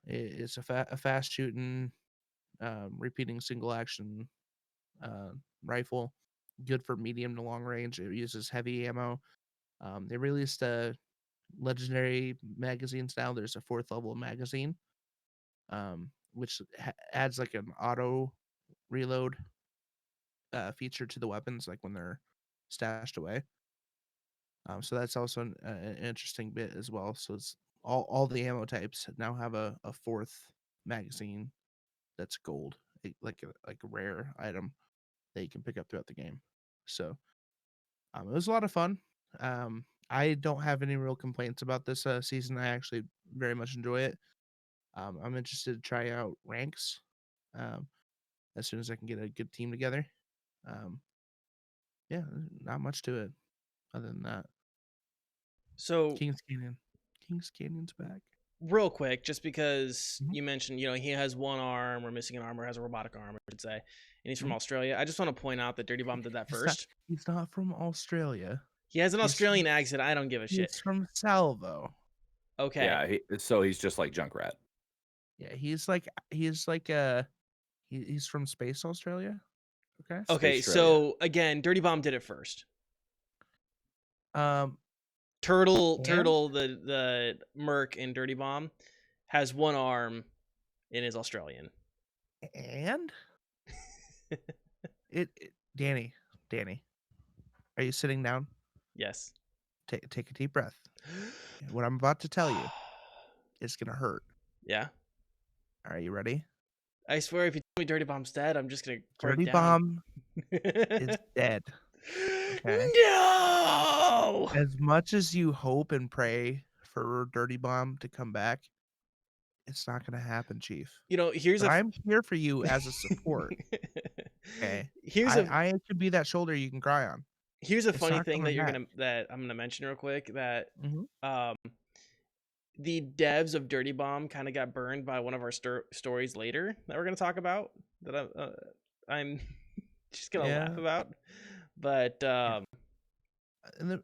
It's a fast shooting, repeating single action uh, rifle, good for medium to long range. It uses heavy ammo. They released legendary magazines now. There's a 4th level magazine, which adds like an auto reload feature to the weapons, like when they're stashed away. So that's also an interesting bit as well. So it's all the ammo types now have a 4th magazine that's gold, like a rare item that you can pick up throughout the game. So it was a lot of fun. I don't have any real complaints about this season. I actually very much enjoy it. I'm interested to try out ranks um, as soon as I can get a good team together. Um, yeah, not much to it other than that. So Kings Canyon. Kings Canyon's back. real quick, just because Mhm. you mentioned, he has one arm or missing an arm or has a robotic arm, I should say, and he's from Mhm. Australia. I just want to point out that Dirty Bomb did that first. He's not from Australia. He has an He's from, Australian accent. I don't give a shit. he's from Salvo. Okay. Yeah, so he's just like Junkrat. Yeah, he's from Space Australia. Okay. Okay, Space Australia. so again, Dirty Bomb did it first. Um, and Turtle, the Merc in Dirty Bomb, has one arm and is Australian. and Danny, are you sitting down? Yes. Take a deep breath. What I'm about to tell you is gonna hurt. Yeah. Are you ready? I swear, if you tell me Dirty Bomb's dead, I'm just gonna break Dirty down. Bomb is dead. Okay. No. As much as you hope and pray for Dirty Bomb to come back, it's not gonna happen, Chief. Here's But a. I'm here for you as a support. Okay. here's a I could be that shoulder you can cry on. here's a It's funny not thing coming back. that I'm gonna mention real quick, that Hmm. um the devs of Dirty Bomb kind of got burned by one of our stories later that we're gonna talk about, that I'm just gonna laugh Yeah. about. But Yeah. And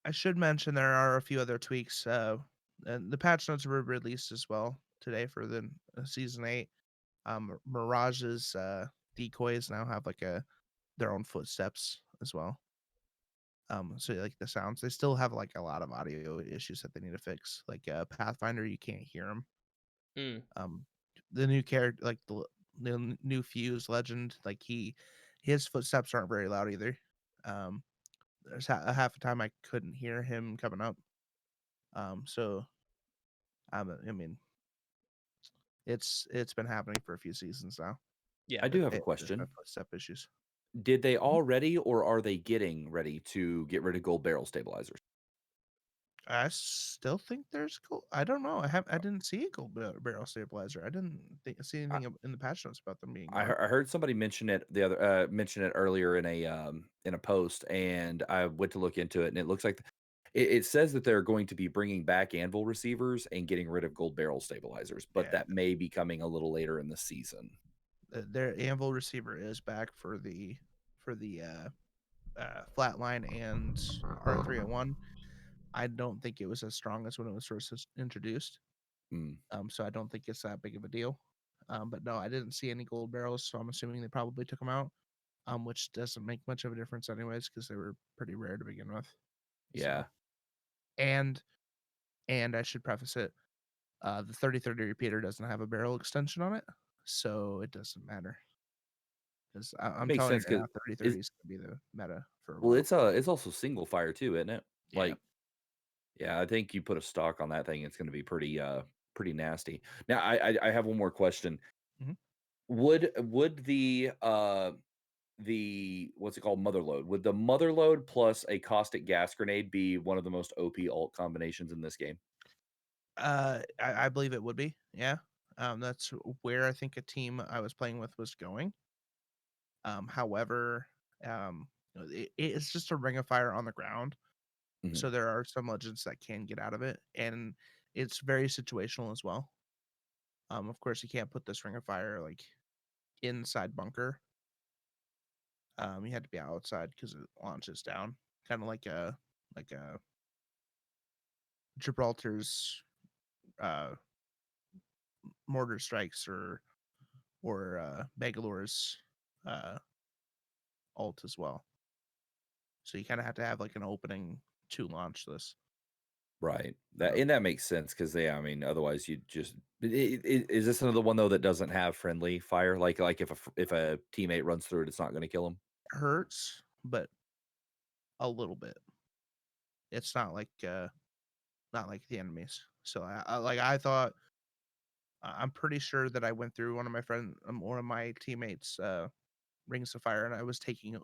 I should mention there are a few other tweaks. And the patch notes were released as well today for the season 8. Mirage's decoys now have like their own footsteps as well. So like the sounds, they still have like a lot of audio issues that they need to fix. Like Pathfinder, you can't hear them. Mm. The new character, like the new Fuse Legend, like his footsteps aren't very loud either. There's a half the time I couldn't hear him coming up. So I mean, it's been happening for a few seasons now. Yeah. I do have a There's been question. footstep issues. Did they Mhm. already, or are they getting ready to get rid of gold barrel stabilizers? I still think there's gold. I don't know. I didn't see a gold barrel stabilizer. I didn't see anything in the patch notes about them being gone. I heard somebody mention it mention it earlier in a post, and I went to look into it, and it looks like it says that they're going to be bringing back anvil receivers and getting rid of gold barrel stabilizers, but Yeah, that may be coming a little later in the season. their anvil receiver is back for the flatline and R301. I don't think it was as strong as when it was first introduced. Mm, So I don't think it's that big of a deal. But no, I didn't see any gold barrels, so I'm assuming they probably took them out. Which doesn't make much of a difference anyways because they were pretty rare to begin with. yeah, So and and I should preface it, the 3030 repeater doesn't have a barrel extension on it, so it doesn't matter. Because I'm makes telling you sense right because now, 3030 is gonna be the meta for a well, while. it's also single fire too, isn't it? Yeah. Like, yeah, I think you put a stock on that thing, it's going to be pretty nasty. Now, I have one more question. Mhm. Would the what's it called, mother load, would the mother load plus a caustic gas grenade be one of the most OP alt combinations in this game? I believe it would be. Yeah. That's where I think a team I was playing with was going. However, it's just a ring of fire on the ground. Mhm. So there are some legends that can get out of it, and it's very situational as well. Of course, you can't put this ring of fire like inside bunker. You had to be outside because it launches down, kind of like a Gibraltar's uh, mortar strikes or Bagalore's uh, ult as well. So you kind of have to have like an opening to launch this. Right. That So and that makes sense because I mean, otherwise you'd just is this another one though that doesn't have friendly fire? Like if a teammate runs through it, it's not gonna kill him? it hurts, but a little bit. It's not like the enemies. So I thought I'm pretty sure that I went through one of my teammates rings of fire and I was taking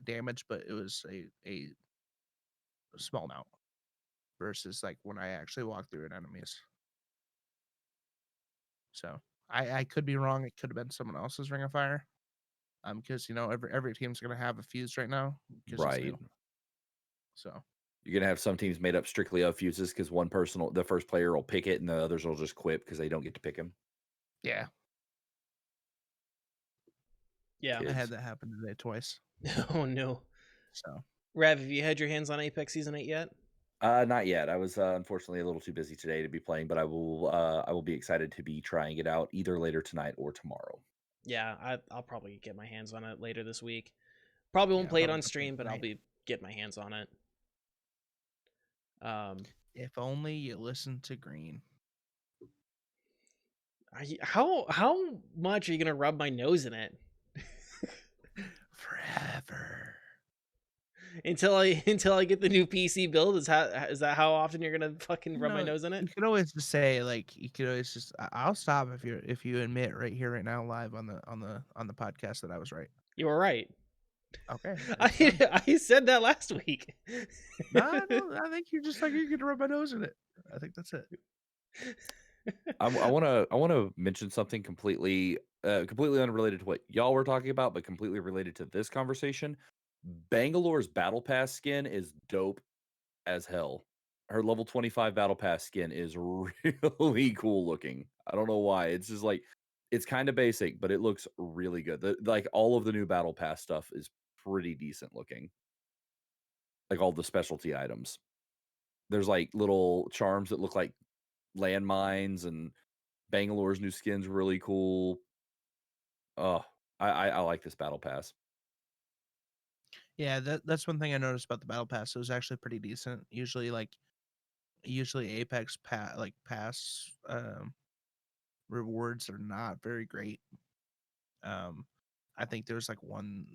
damage, but it was a small amount versus like when I actually walked through an enemies. So I could be wrong. It could have been someone else's ring of fire. Because every team's gonna have a fuse right now because it's Right. new. So You're gonna have some teams made up strictly of fuses because one person the first player will pick it and the others will just quit because they don't get to pick him. yeah, Yeah. I had Kids. that happen today twice. Oh no. So Rav, have you had your hands on Apex Season 8 yet? Not yet. I was unfortunately a little too busy today to be playing, but I will be excited to be trying it out either later tonight or tomorrow. Yeah, I'll probably get my hands on it later this week. Probably won't yeah, play it probably on gonna play stream, but I'll tonight. be get my hands on it. If only you listened to Green. How much are you gonna rub my nose in it Forever. until I get the new PC build? Is that how often you're gonna fucking rub my No, nose in it? you could always just say like you could always just I'll stop if you admit right here right now live on the podcast that I was right. You were right. Okay, it's done. I said that last week. No, I don't. I think you're just like you're gonna rub my nose in it. I think that's it. I wanna mention something completely unrelated to what y'all were talking about, but completely related to this conversation. Bangalore's battle pass skin is dope as hell. Her level 25 battle pass skin is really cool looking. I don't know why. It's just like it's kind of basic, but it looks really good. Like all of the new battle pass stuff is pretty decent looking. Like all the specialty items. There's like little charms that look like landmines, and Bangalore's new skin's really cool. Oh, I like this battle pass. Yeah, that's one thing I noticed about the battle pass. It was actually pretty decent. Usually Apex pass rewards are not very great. I think there's like one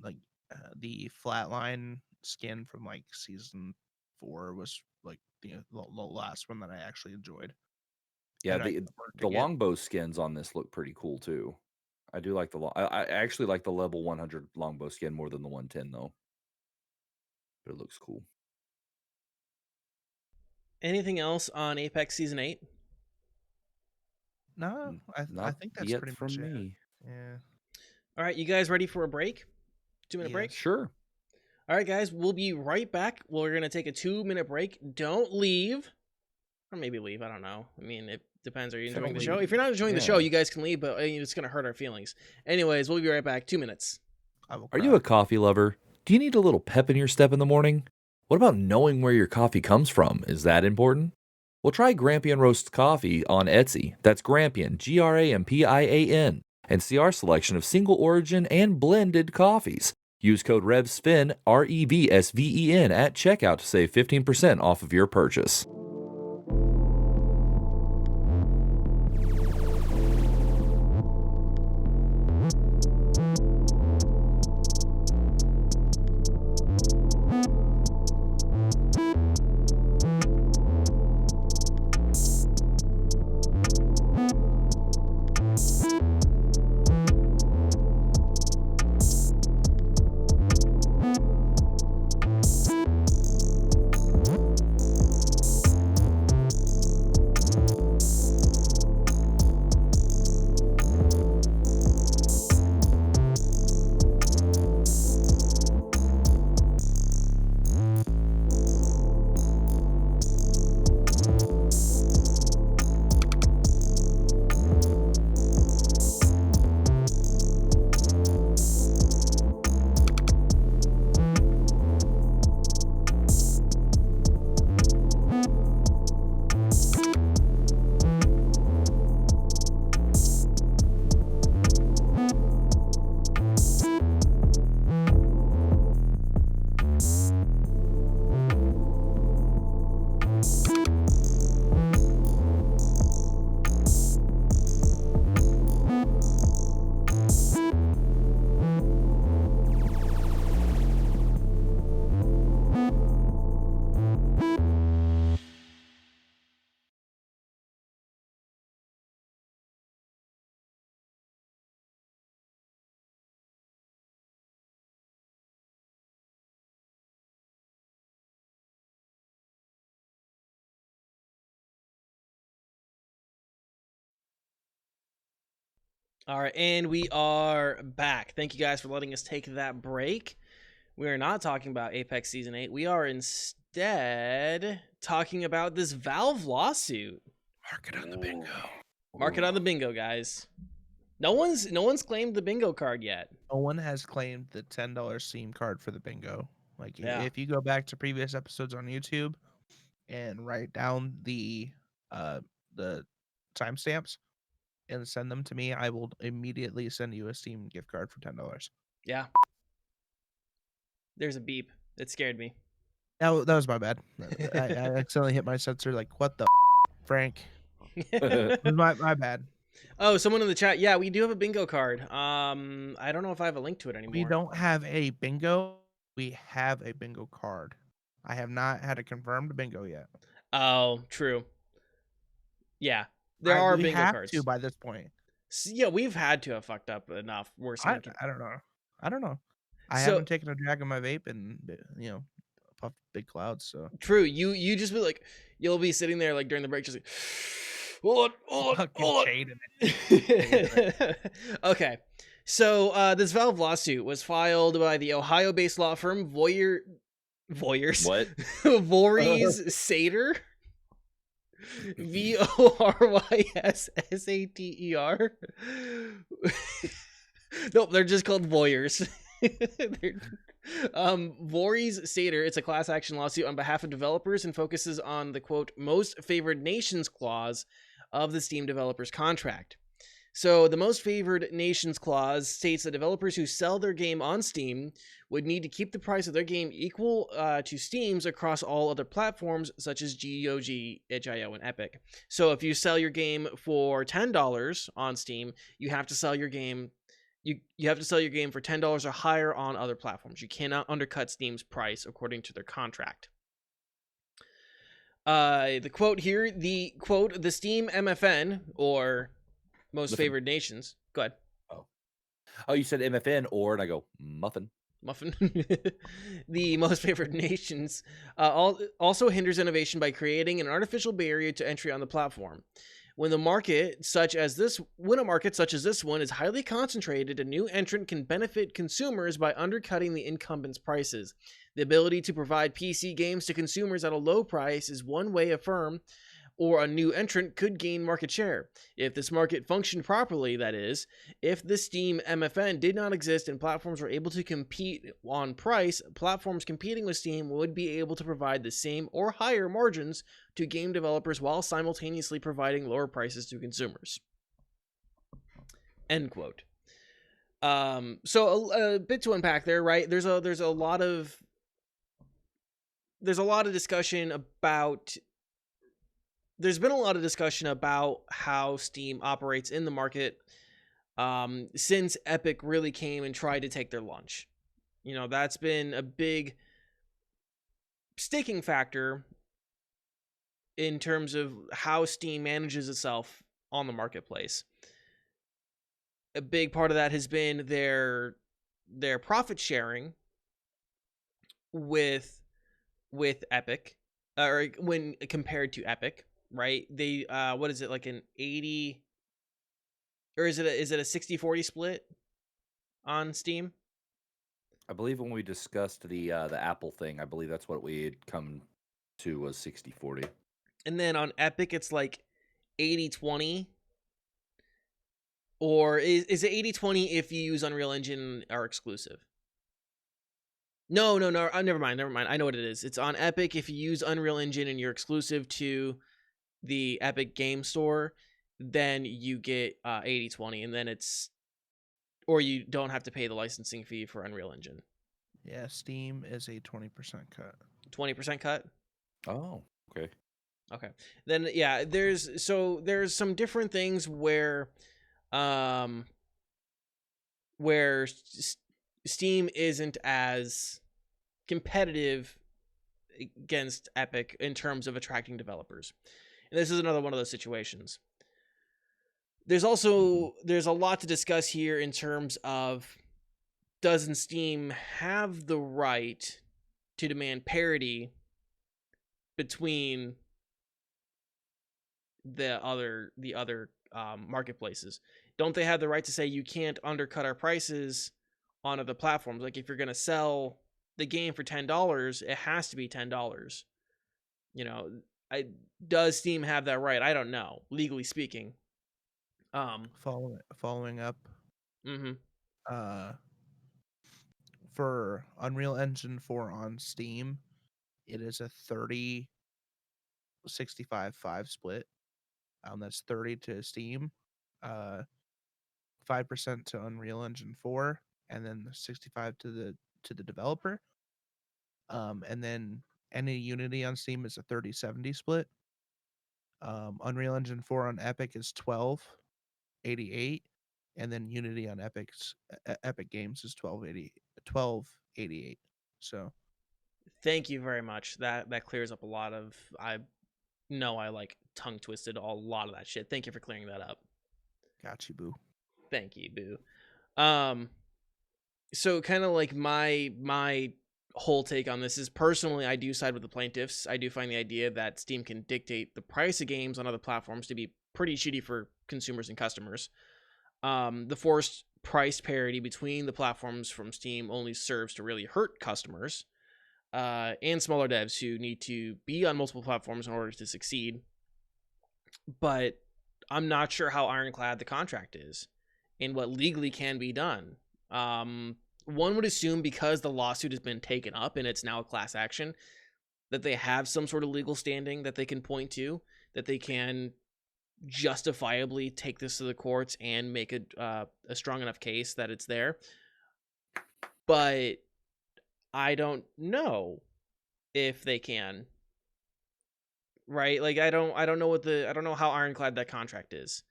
the flatline skin from like season 4 was like the last one that I actually enjoyed. Yeah, And I the prefer to the get longbow skins on this look pretty cool too. I do like the I actually like the level 100 longbow skin more than the 110 though. But it looks cool. Anything else on Apex Season 8? no. I Not think that's yet pretty much from it. me. Yeah. All right, you guys ready for a break? 2-minute break? Yes. Sure. All right, guys, we'll be right back. We're going to take a 2-minute break. Don't leave. Or maybe leave. I don't know. I mean, it depends. Are you enjoying Don't the show? leave. If you're not enjoying the show, Yeah. you guys can leave, but it's going to hurt our feelings. Anyways, we'll be right back. 2 minutes. I will Are cry. you a coffee lover? Do you need a little pep in your step in the morning? What about knowing where your coffee comes from? Is that important? Well, try Grampian Roast Coffee on Etsy. That's Grampian, Grampian, and see our selection of single origin and blended coffees. Use code REVSVEN, REVSVEN, at checkout to save 15% off of your purchase. All right, and we are back. Thank you guys for letting us take that break. We are not talking about Apex Season 8. We are instead talking about this Valve lawsuit. Mark it on the bingo. Mark it on the bingo, guys. No one's claimed the bingo card yet. No one has claimed the $10 Steam card for the bingo. Like Yeah. if you go back to previous episodes on YouTube and write down the timestamps and send them to me, I will immediately send you a Steam gift card for $10. Yeah. There's a beep. It scared me. That was my bad. I accidentally hit my sensor. Like what the Frank? It was my bad. Oh, someone in the chat. Yeah, we do have a bingo card. I don't know if I have a link to it anymore. We don't have a bingo. We have a bingo card. I have not had a confirmed bingo yet. Oh, true. Yeah, there are we bingo have cards. to by this point. Yeah, we've had to have fucked up enough. Worse. I don't know. I haven't taken a drag of my vape and puffed big clouds. So true. You just be like, you'll be sitting there like during the break, just like, hold on. Okay, so this Valve lawsuit was filed by the Ohio-based law firm Voyers. What? Voorhees Sater. VORYSSATER. Nope, they're just called voyeurs. Voorhees Sater. It's a class action lawsuit on behalf of developers and focuses on the quote most favored nations clause of the Steam developers contract. So the most favored nations clause states that developers who sell their game on Steam would need to keep the price of their game equal to Steam's across all other platforms such as GOG, itch.io, and Epic. So if you sell your game for $10 on Steam, you have to sell your game. You have to sell your game for $10 or higher on other platforms. You cannot undercut Steam's price according to their contract. The quote here, the Steam MFN, or most favored nations. Go ahead. Oh, you said MFN, and I go muffin. The most favored nations also hinders innovation by creating an artificial barrier to entry on the platform. When a market such as this one is highly concentrated, a new entrant can benefit consumers by undercutting the incumbent's prices. The ability to provide PC games to consumers at a low price is one way a firm or a new entrant could gain market share. If this market functioned properly, that is, if the Steam MFN did not exist and platforms were able to compete on price, platforms competing with Steam would be able to provide the same or higher margins to game developers while simultaneously providing lower prices to consumers. End quote. So a bit to unpack there, right? There's a lot of discussion about. There's been a lot of discussion about how Steam operates in the market since Epic really came and tried to take their lunch. You know, that's been a big sticking factor in terms of how Steam manages itself on the marketplace. A big part of that has been their profit sharing with Epic, or when compared to Epic. Right? They what is it, like an 80, or is it a 60-40 split on Steam? I believe when we discussed the Apple thing, I believe that's what we had come to was 60-40. And then on Epic it's like 80-20, or is it 80-20 if you use Unreal Engine or exclusive? No, never mind. I know what it is. It's on Epic if you use Unreal Engine and you're exclusive to the Epic Game Store, then you get 80-20, and then or you don't have to pay the licensing fee for Unreal Engine. Yeah, Steam is a 20% cut. 20% cut? Oh, okay. Okay. Then yeah, there's some different things where Steam isn't as competitive against Epic in terms of attracting developers. And this is another one of those situations. There's a lot to discuss here in terms of, doesn't Steam have the right to demand parity between the other marketplaces? Don't they have the right to say you can't undercut our prices on other platforms? Like if you're going to sell the game for $10, it has to be $10. You know, does Steam have that right? I don't know, legally speaking. Following up. Mm-hmm. For Unreal Engine 4 on Steam, it is a 30-65-5 split. That's 30 to Steam, 5% to Unreal Engine 4, and then 65 to the developer. And then any Unity on Steam is a 30-70 split. Unreal Engine 4 on Epic is 12.88, and then Unity on Epic Games is 12.88. So Thank you very much. That clears up a lot of, I know I like tongue twisted a lot of that shit. Thank you for clearing that up. Got you, boo. Thank you, boo. So kind of like my whole take on this is, personally, I do side with the plaintiffs. I do find the idea that Steam can dictate the price of games on other platforms to be pretty shitty for consumers and customers. The forced price parity between the platforms from Steam only serves to really hurt customers and smaller devs who need to be on multiple platforms in order to succeed. But I'm not sure how ironclad the contract is and what legally can be done. One would assume, because the lawsuit has been taken up and it's now a class action, that they have some sort of legal standing that they can point to, that they can justifiably take this to the courts and make a strong enough case that it's there. But I don't know if they can. Right? Like I don't know how ironclad that contract is.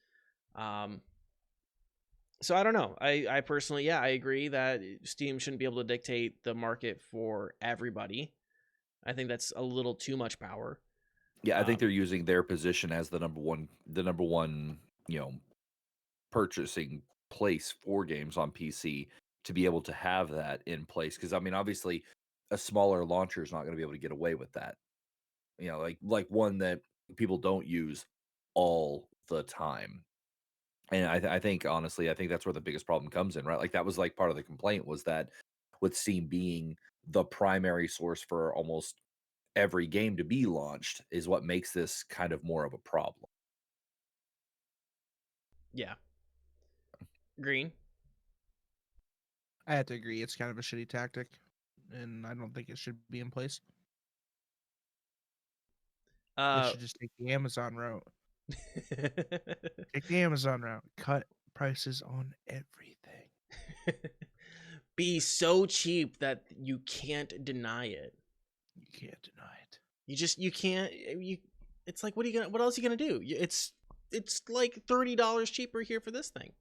So I don't know. I personally, I agree that Steam shouldn't be able to dictate the market for everybody. I think that's a little too much power. Yeah, I think they're using their position as the number one, purchasing place for games on PC to be able to have that in place. Because I mean, obviously, a smaller launcher is not going to be able to get away with that. Like one that people don't use all the time. And I think honestly, I think that's where the biggest problem comes in, right? Like that was like part of the complaint was that with Steam being the primary source for almost every game to be launched is what makes this kind of more of a problem. Yeah. Green. I have to agree. It's kind of a shitty tactic, and I don't think it should be in place. They should just take the Amazon route. Take the Amazon route. Cut prices on everything. Be so cheap that you can't deny it. You can't deny it. You can't. It's like, what else are you gonna do? It's like $30 cheaper here for this thing.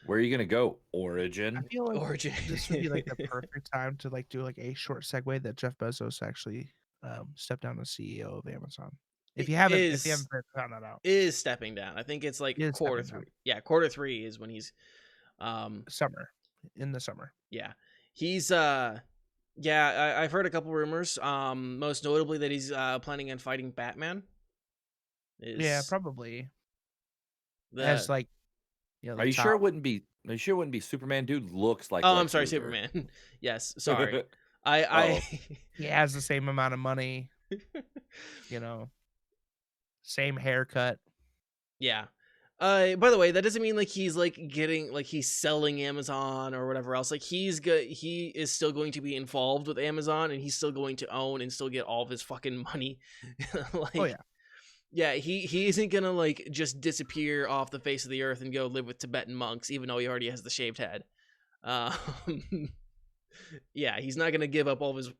Where are you gonna go? I Origin. feel like Origin. this would be like the perfect time to like do like a short segue that Jeff Bezos actually stepped down as CEO of Amazon. If you haven't found that out, is stepping down. I think it's like quarter three. Yeah, quarter three is when he's summer. In the summer. Yeah. He's I've heard a couple rumors. Most notably that he's planning on fighting Batman. Yeah, probably. As like, are you sure it wouldn't be? Are you sure it wouldn't be Superman? Dude looks like. Oh, Lex I'm sorry, Luthor. Superman. Yes, sorry. I he has the same amount of money. Same haircut. Yeah. By the way, that doesn't mean like he's like getting like he's selling Amazon or whatever else. Like he is still going to be involved with Amazon, and he's still going to own and still get all of his fucking money. Oh yeah. Yeah, he isn't gonna like just disappear off the face of the earth and go live with Tibetan monks, even though he already has the shaved head. Yeah, he's not gonna give up all of his.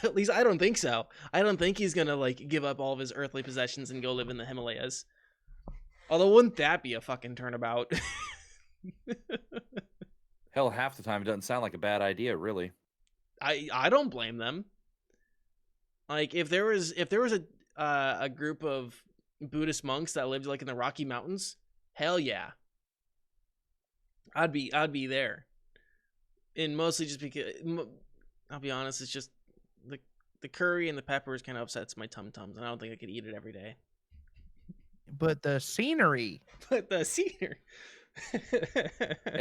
At least I don't think so. I don't think he's gonna like give up all of his earthly possessions and go live in the Himalayas. Although, wouldn't that be a fucking turnabout? Hell, half the time it doesn't sound like a bad idea, really. I don't blame them. Like if there was a group of Buddhist monks that lived like in the Rocky Mountains, hell yeah, I'd be there. And mostly just because I'll be honest, it's just the curry and the peppers kind of upsets my tum-tums, and I don't think I could eat it every day. But the scenery. And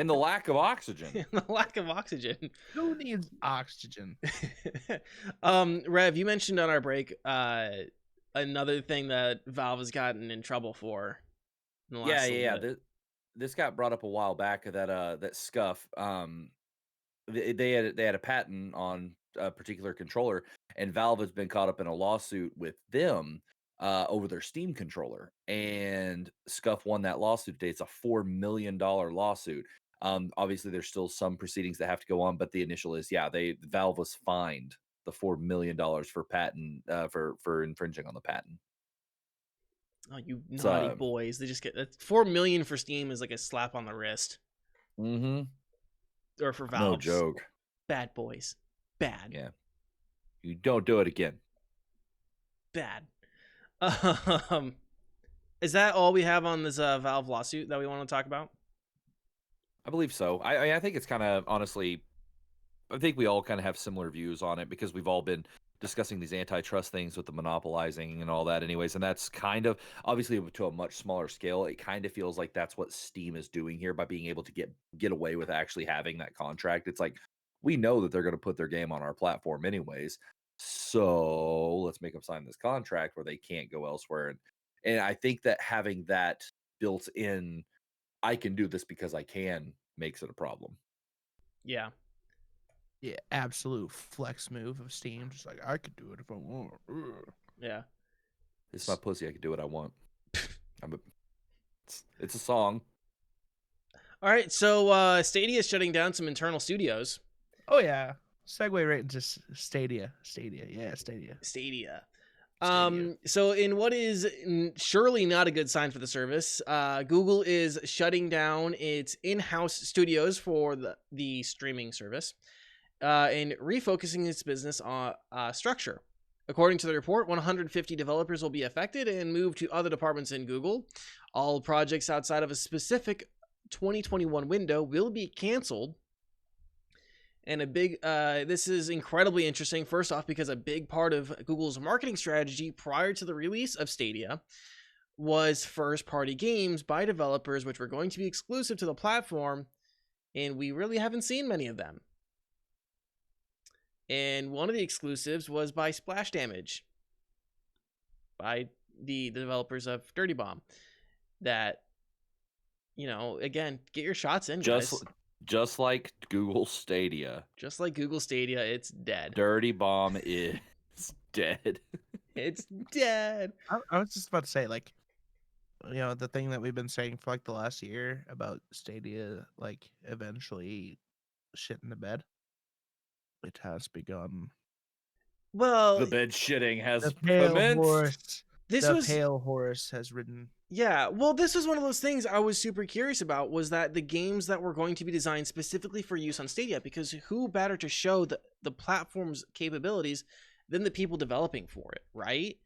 the lack of oxygen. Who needs oxygen? Rev, you mentioned on our break another thing that Valve has gotten in trouble for. In the last This got brought up a while back. That Scuff. They had a patent on a particular controller, and Valve has been caught up in a lawsuit with them over their Steam controller, and Scuff won that lawsuit today. It's a $4 million lawsuit. Obviously, there's still some proceedings that have to go on, but the initial is Valve was fined the $4 million for patent for infringing on the patent. Oh, you naughty boys! They just get $4 million for Steam is like a slap on the wrist. Mm-hmm. Or for Valve. No joke. Bad boys. Bad. Yeah. You don't do it again. Bad. Is that all we have on this Valve lawsuit that we want to talk about? I believe so. I think it's kind of, honestly, I think we all kind of have similar views on it because we've all been discussing these antitrust things with the monopolizing and all that anyways, and that's kind of, obviously to a much smaller scale, it kind of feels like that's what Steam is doing here by being able to get away with actually having that contract. It's like, we know that they're going to put their game on our platform anyways, so let's make them sign this contract where they can't go elsewhere. And I think that having that built in, I can do this because I can, makes it a problem. Yeah. Yeah, absolute flex move of Steam. Just like, I could do it if I want. Yeah. It's my pussy. I can do what I want. It's a song. All right, so Stadia is shutting down some internal studios. Oh yeah, segue right into Stadia. Yeah, Stadia. Stadia. Stadia. So in what is surely not a good sign for the service, Google is shutting down its in-house studios for the streaming service, and refocusing its business on structure. According to the report, 150 developers will be affected and moved to other departments in Google. All projects outside of a specific 2021 window will be canceled. And this is incredibly interesting. First off, because a big part of Google's marketing strategy prior to the release of Stadia was first-party games by developers, which were going to be exclusive to the platform, and we really haven't seen many of them. And one of the exclusives was by Splash Damage, by the developers of Dirty Bomb. That, again, get your shots in, guys. Just like Google Stadia. Just like Google Stadia, it's dead. Dirty Bomb is dead. It's dead. I was just about to say, like, the thing that we've been saying for like the last year about Stadia, like, eventually shitting the bed. It has begun. Well, the bed shitting has The pale commenced. horse. Pale horse has ridden. Yeah, well, this was one of those things I was super curious about, was that the games that were going to be designed specifically for use on Stadia, because who better to show the platform's capabilities than the people developing for it, right?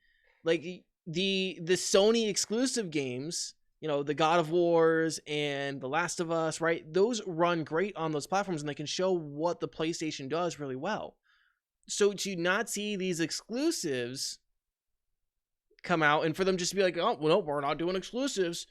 Like the Sony exclusive games, the God of Wars and The Last of Us, right? Those run great on those platforms, and they can show what the PlayStation does really well. So to not see these exclusives come out and for them just to be like, oh, well, no, we're not doing exclusives,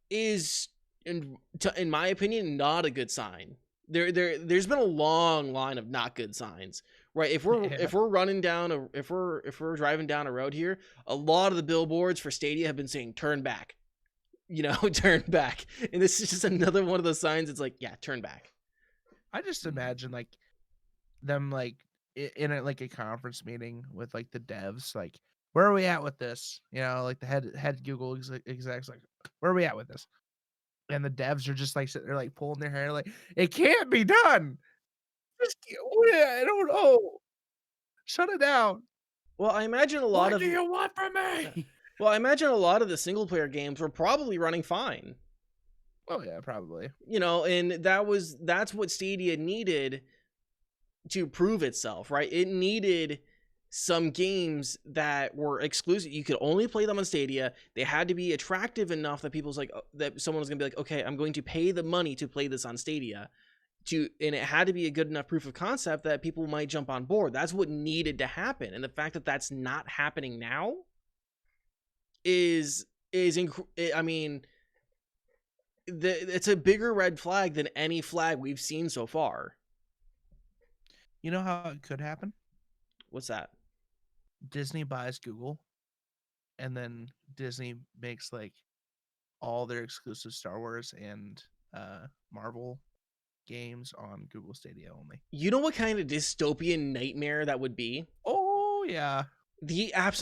is, in my opinion, not a good sign. There's been a long line of not good signs, right? If we're running down if we're driving down a road here, a lot of the billboards for Stadia have been saying turn back, turn back, and this is just another one of those signs. It's like, yeah, turn back. I just imagine like them like in a conference meeting with like the devs, like, where are we at with this? Like the head Google execs, like, where are we at with this? And the devs are just like sitting there, like pulling their hair, like, it can't be done. I don't know. Shut it down. Well, I imagine a lot What do you want from me? Well, I imagine a lot of the single player games were probably running fine. Oh yeah, probably. And that's what Stadia needed to prove itself, right? It needed some games that were exclusive. You could only play them on Stadia. They had to be attractive enough that that someone was gonna be like, okay, I'm going to pay the money to play this on Stadia. And it had to be a good enough proof of concept that people might jump on board. That's what needed to happen. And the fact that that's not happening now it's a bigger red flag than any flag we've seen so far. You know how it could happen? What's that? Disney buys Google, and then Disney makes like all their exclusive Star Wars and Marvel games on Google Stadia only. You know what kind of dystopian nightmare that would be? Oh yeah. That's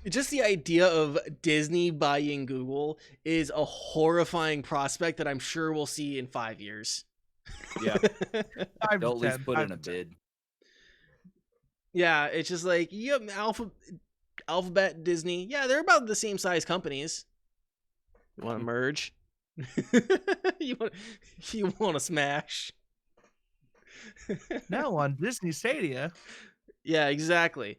just the idea of Disney buying Google is a horrifying prospect that I'm sure we'll see in 5 years. Yeah. They'll at least put in a bid. Yeah, it's just like, yep, Alphabet, Disney. Yeah, they're about the same size companies. You want to merge? you want to smash? Now on Disney Stadia. Yeah, exactly.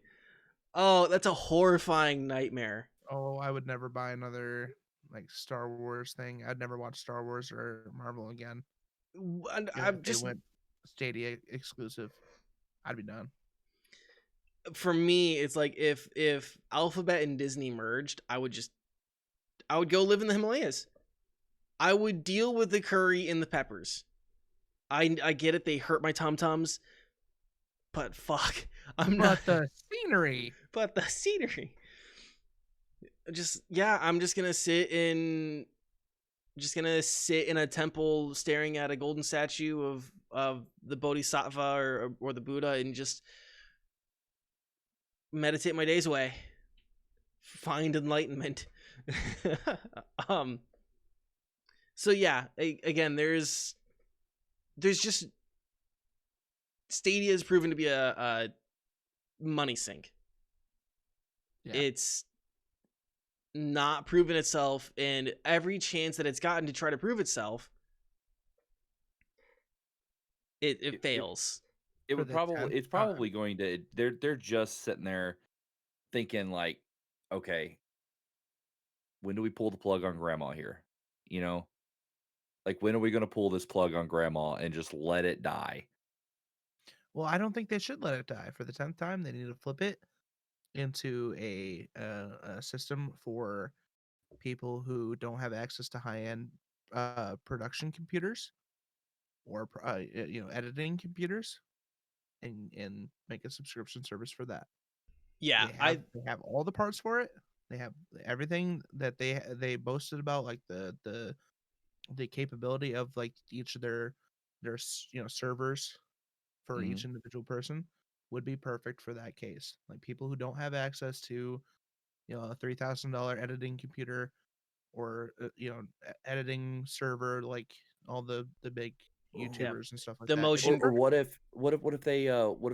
Oh, that's a horrifying nightmare. Oh, I would never buy another like Star Wars thing. I'd never watch Star Wars or Marvel again. I'm just went Stadia exclusive, I'd be done. For me, it's like if Alphabet and Disney merged, I would go live in the Himalayas. I would deal with the curry and the peppers. I get it, they hurt my tum-tums, but fuck, I'm the scenery. But the scenery. I'm just gonna sit in a temple staring at a golden statue of the Bodhisattva or the Buddha and just meditate my days away. Find enlightenment. So yeah, again, there's just Stadia has proven to be a money sink. Yeah. It's not proven itself, and every chance that it's gotten to try to prove itself, it fails. It For would the 10th it's time. probably going to. They're just sitting there thinking like, okay, when do we pull the plug on grandma here? You know, like when are we going to pull this plug on grandma and just let it die? Well, I don't think they should let it die. For the 10th time, they need to flip it into a system for people who don't have access to high-end production computers or editing computers, and make a subscription service for that. Yeah, They have all the parts for it. They have everything that they boasted about, like the capability of like each of their servers for Mhm. each individual person would be perfect for that case. Like people who don't have access to a $3,000 editing computer or editing server, like all the big yeah. YouTubers and stuff like The that. It'd be motion Or perfect. what if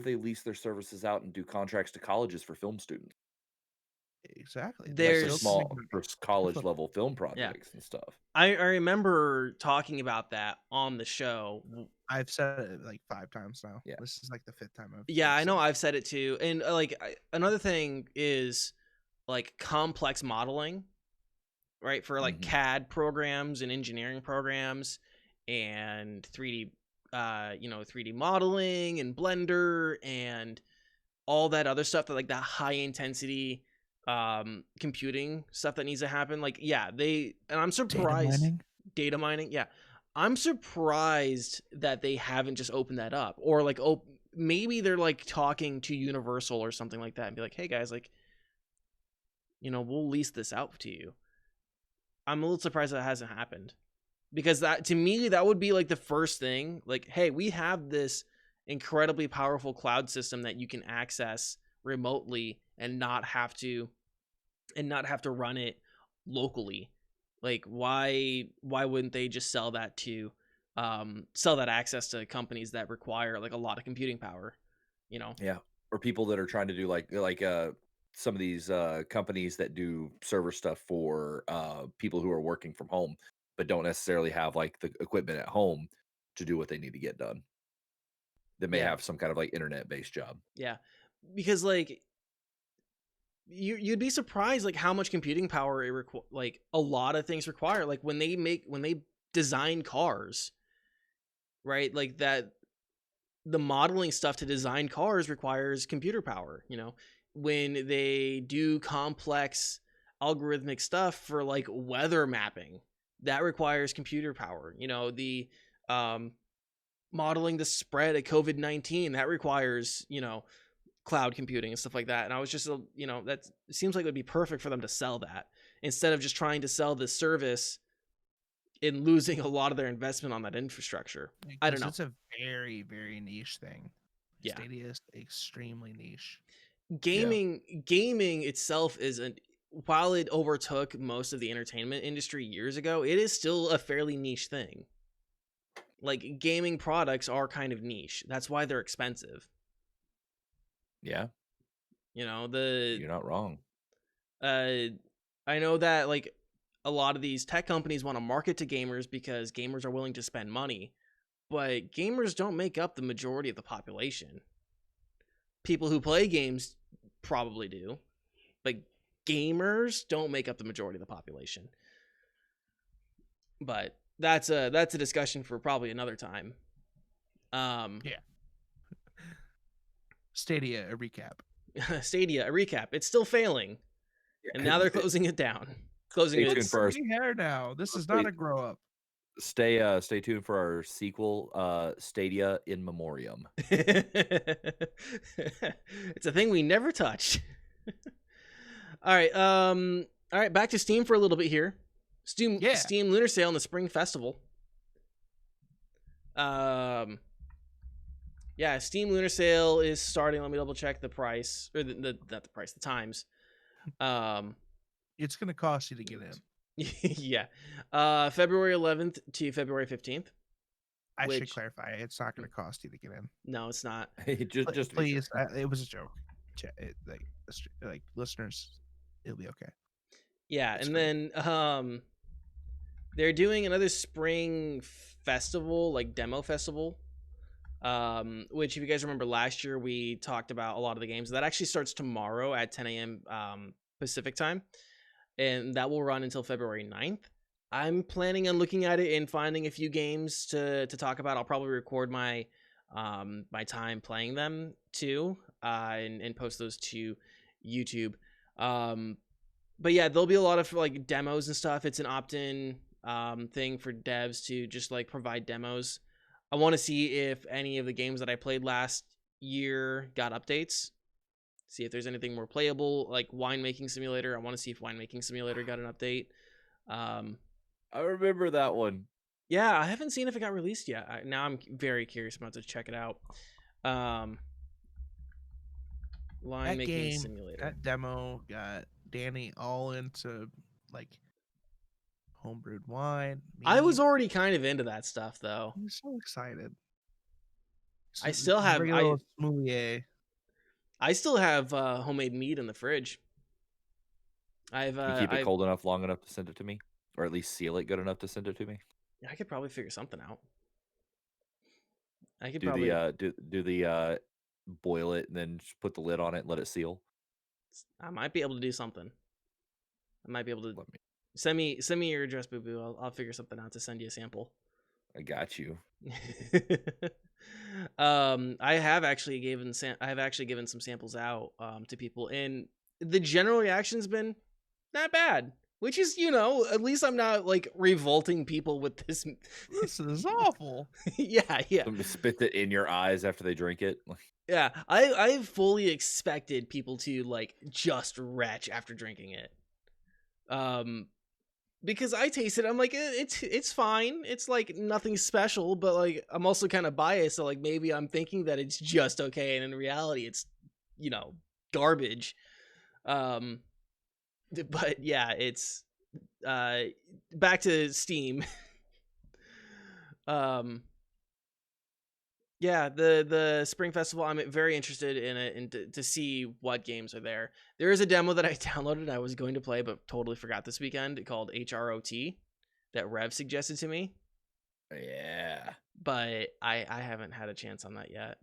they lease their services out and do contracts to colleges for film students, Exactly. They like for still can make There's money. college level film yeah. projects and stuff? I remember talking about that on the show. I've said it like 5 times now. Yeah. This is like the 5th time Yeah, I've I said know it. I've said it too. And another thing is like complex modeling, right? For like Mhm. CAD programs and engineering programs and 3D 3D modeling and Blender and all that other stuff, that like that high intensity computing stuff that needs to happen. Like yeah, I'm Data surprised. mining. Data mining, yeah. I'm surprised that they haven't just opened that up, or like maybe they're like talking to Universal or something like that and be like, hey guys, like, we'll lease this out to you. I'm a little surprised that hasn't happened, because that, to me, that would be like the first thing. Like, hey, we have this incredibly powerful cloud system that you can access remotely and not have to run it locally. Like, why wouldn't they just sell that access to companies that require like a lot of computing power, Yeah, or people that are trying to do some of these companies that do server stuff for people who are working from home, but don't necessarily have like the equipment at home to do what they need to get done. They may Yeah, have some kind of like internet based job. yeah, because like you'd be surprised like how much computing power like a lot of things require, like when they design cars, right? Like that, the modeling stuff to design cars requires computer power, when they do complex algorithmic stuff for like weather mapping, that requires computer power. The um modeling the spread of COVID-19, that requires, cloud computing and stuff like that. And I was just, that seems like it would be perfect for them to sell that, instead of just trying to sell this service and losing a lot of their investment on that infrastructure. I don't Because know. it's a very, very niche thing. Yeah. Stadia is extremely niche. Gaming itself isn't, while it overtook most of the entertainment industry years ago, it is still a fairly niche thing. Like, gaming products are kind of niche. That's why they're expensive. Yeah, The you're not wrong. I know that like a lot of these tech companies want to market to gamers because gamers are willing to spend money, but gamers don't make up the majority of the population. People who play games probably do, but gamers don't make up the majority of the population. But that's a discussion for probably another time. Yeah. Stadia, a recap. Stadia, a recap. It's still failing, and now they're closing it down. Closing Stay it. tuned for our hair now. This is not a grow up. stay tuned for our sequel, Stadia in Memoriam. It's a thing we never touch. All right. All right. Back to Steam for a little bit here. Steam Lunar Sale and the Spring Festival. Yeah, Steam Lunar Sale is starting. Let me double check the price, or not the price, the times. It's gonna cost you to get in. Yeah. February 11th to February 15th. I should Which- clarify. It's not gonna cost you to get in. No, it's not. just to be sure. Please, it was a joke. Like listeners, it'll be okay. Yeah, It's and great. then they're doing another spring festival, like demo festival. Which, if you guys remember last year, we talked about a lot of the games. That actually starts tomorrow at 10 a.m. Pacific time, and that will run until February 9th. I'm planning on looking at it and finding a few games to talk about. I'll probably record my my time playing them too, and post those to YouTube. But yeah, there'll be a lot of like demos and stuff. It's an opt-in thing for devs to just like provide demos. I want to see if any of the games that I played last year got updates. See if there's anything more playable, like Winemaking Simulator. I want to see if Winemaking Simulator got an update. I remember that one. Yeah, I haven't seen if it got released yet. Now I'm very curious. I'm about to check it out. Winemaking Simulator. That demo got Danny all into like homebrewed wine. I was mead. already kind of into that stuff though. I'm so excited. I still have- regular old sommelier. I still have homemade mead in the fridge. I've Can you keep it cold enough, long enough to send it to me, or at least seal it good enough to send it to me? I could probably figure something out. I could Do probably the boil it and then just put the lid on it and let it seal. I might be able to do something. I might be able to Let me. send me your address, boo boo. I'll figure something out to send you a sample. I got you. I have actually given some samples out to people, and the general reaction's been not bad. Which is, at least I'm not like revolting people with this. This is awful. Yeah. Somebody spit it in your eyes after they drink it. Yeah, I fully expected people to like just retch after drinking it. Because I tasted it, I'm like, it's fine. It's like nothing special, but like I'm also kind of biased, so like maybe I'm thinking that it's just okay, and in reality it's, garbage. But yeah, it's back to Steam. Yeah, the Spring Festival, I'm very interested in it and to see what games are there. There is a demo that I downloaded I was going to play but totally forgot this weekend called HROT that Rev suggested to me. Yeah. But I haven't had a chance on that yet.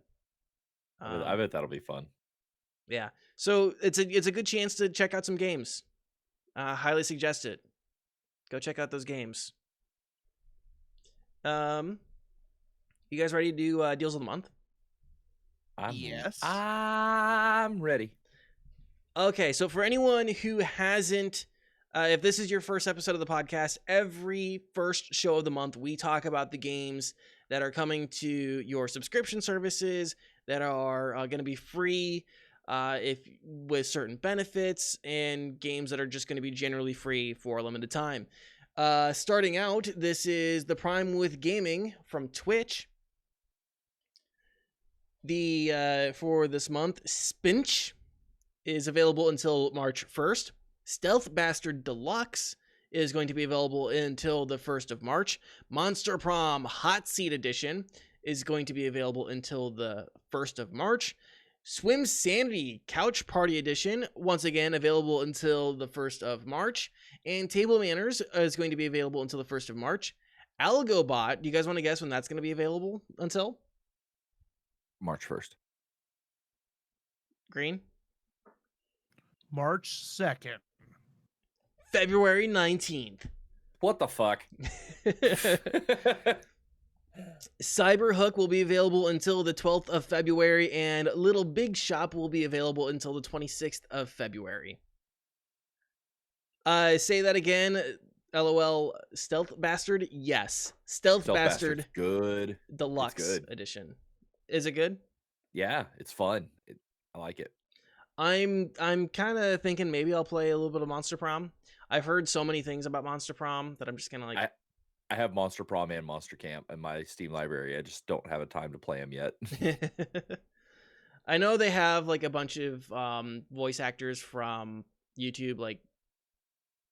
I bet that'll be fun. Yeah. So it's a good chance to check out some games. Highly suggest it. Go check out those games. You guys ready to do deals of the month? Yes. I'm ready. Okay, so for anyone who hasn't, if this is your first episode of the podcast, every first show of the month, we talk about the games that are coming to your subscription services that are going to be free with certain benefits, and games that are just going to be generally free for a limited time. Starting out, this is the Prime with Gaming from Twitch. For this month, Spinch is available until March 1st. Stealth Bastard Deluxe is going to be available until the 1st of March. Monster Prom Hot Seat Edition is going to be available until the 1st of March. Swim Sanity Couch Party Edition, once again available until the 1st of March. And Table Manners is going to be available until the 1st of March. Algobot, do you guys want to guess when that's going to be available until? March 1st. Green? March 2nd. February 19th. What the fuck? Cyberhook will be available until the 12th of February, and Little Big Shop will be available until the 26th of February. Say that again. LOL. Stealth Bastard? Yes. Stealth Bastard good. Deluxe Edition. Is it good? Yeah, it's fun. I like it. I'm kind of thinking maybe I'll play a little bit of Monster Prom. I've heard so many things about Monster Prom that I'm just gonna like. I have Monster Prom and Monster Camp in my Steam library. I just don't have a time to play them yet. I know they have like a bunch of voice actors from YouTube like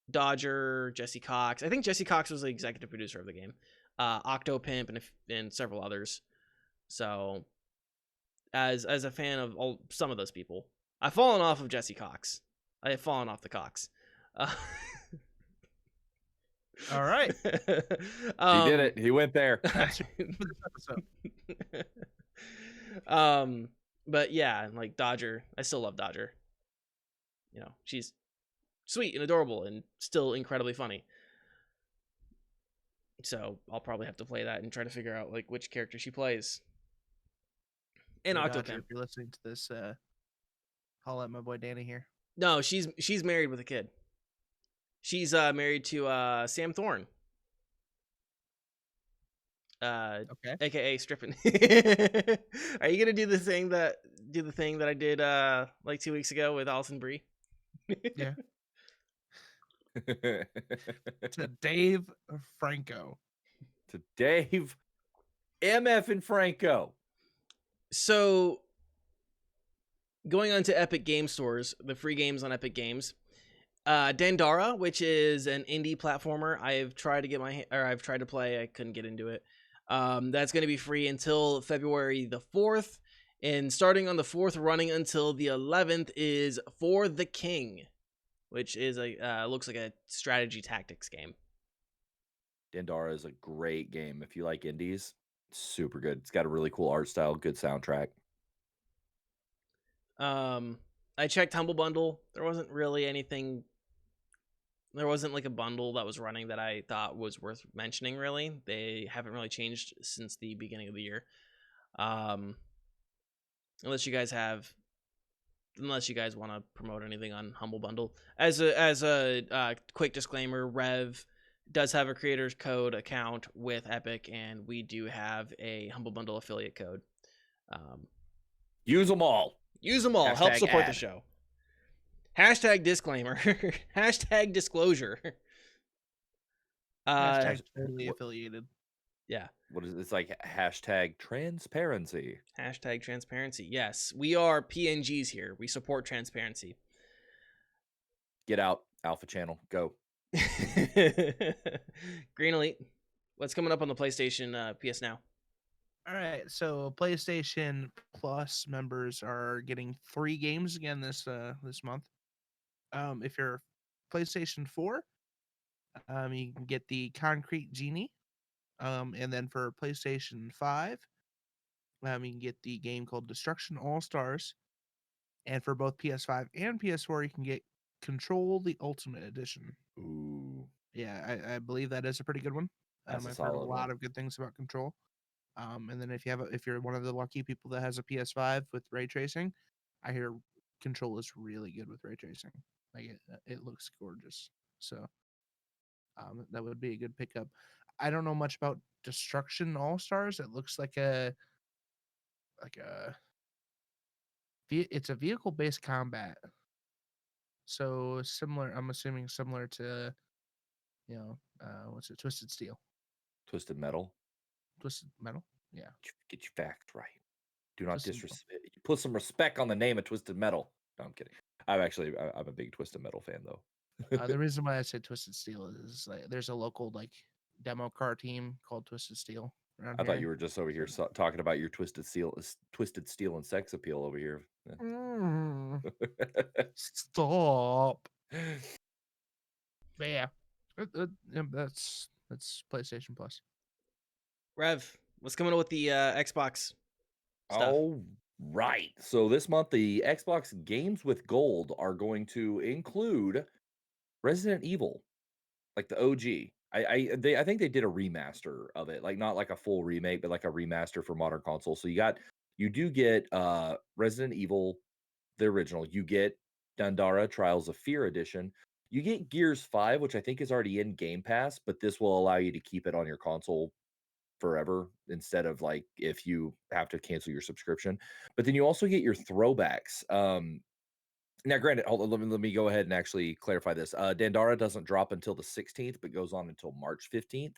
Dodger, Jesse Cox. I think Jesse Cox was the executive producer of the game. Octopimp and several others. So, as a fan of some of those people, I've fallen off of Jesse Cox. I have fallen off the Cox. All right. He did it. He went there. That's for this episode. But yeah, like Dodger, I still love Dodger. You know, she's sweet and adorable and still incredibly funny. So I'll probably have to play that and try to figure out like which character she plays. And Hey, Dodger, Octopimp. if you're listening to this, call out my boy Danny here. No, she's married with a kid. She's married to Sam Thorne. Okay. AKA stripping. Are you gonna do the thing that I did like 2 weeks ago with Allison Brie? Yeah. To Dave Franco. To Dave MF and Franco. So going on to Epic Game Stores, the free games on Epic Games. Dandara, which is an indie platformer. I've tried to play. I couldn't get into it. That's going to be free until February the 4th. And starting on the 4th, running until the 11th, is For the King, which is looks like a strategy tactics game. Dandara is a great game. If you like indies, super good. It's got a really cool art style, good soundtrack. I checked Humble Bundle. There wasn't really anything. There wasn't like a bundle that was running that I thought was worth mentioning, really. They haven't really changed since the beginning of the year. Unless you guys want to promote anything on Humble Bundle. As a quick disclaimer, Rev does have a creator's code account with Epic, and we do have a Humble Bundle affiliate code. Use them all. Use them all. Help Hashtag support ad. the show. Hashtag disclaimer. Hashtag disclosure. Hashtag totally affiliated. Yeah. What is it? It's like hashtag transparency. Hashtag transparency. Yes, we are PNGs here. We support transparency. Get out, Alpha Channel. Go. Green Elite. What's coming up on the PlayStation PS Now? All right, so PlayStation Plus members are getting 3 games again this month. If you're PlayStation 4, you can get the Concrete Genie. And then for PlayStation 5, you can get the game called Destruction All Stars. And for both PS5 and PS4, you can get Control the Ultimate Edition. Ooh. Yeah, I believe that is a pretty good one. That's a I've heard a solid lot one. of good things about Control. And then if you're one of the lucky people that has a PS5 with ray tracing, I hear Control is really good with ray tracing. Like it looks gorgeous. So that would be a good pickup. I don't know much about Destruction All Stars. It looks like it's a vehicle based combat. So similar, I'm assuming similar to, what's it, Twisted Steel. Twisted Metal. Twisted Metal? Yeah. Get your facts right. Do not Twisted disrespect. Put some respect on the name of Twisted Metal. No, I'm kidding. I'm a big Twisted Metal fan though. The reason why I said Twisted Steel is like there's a local like demo car team called Twisted Steel around I here. thought you were just over here talking about your Twisted Steel and sex appeal over here. Stop. But yeah, that's PlayStation Plus. Rev, what's coming up with the Xbox stuff? Oh, right. So this month, the Xbox Games with Gold are going to include Resident Evil, like the OG. I think they did a remaster of it, like not like a full remake, but like a remaster for modern console. So you do get Resident Evil, the original. You get Dandara Trials of Fear edition. You get Gears 5, which I think is already in Game Pass, but this will allow you to keep it on your console forever instead of like if you have to cancel your subscription. But then you also get your throwbacks. Now, granted, hold on, let me go ahead and actually clarify this. Dandara doesn't drop until the 16th, but goes on until March 15th.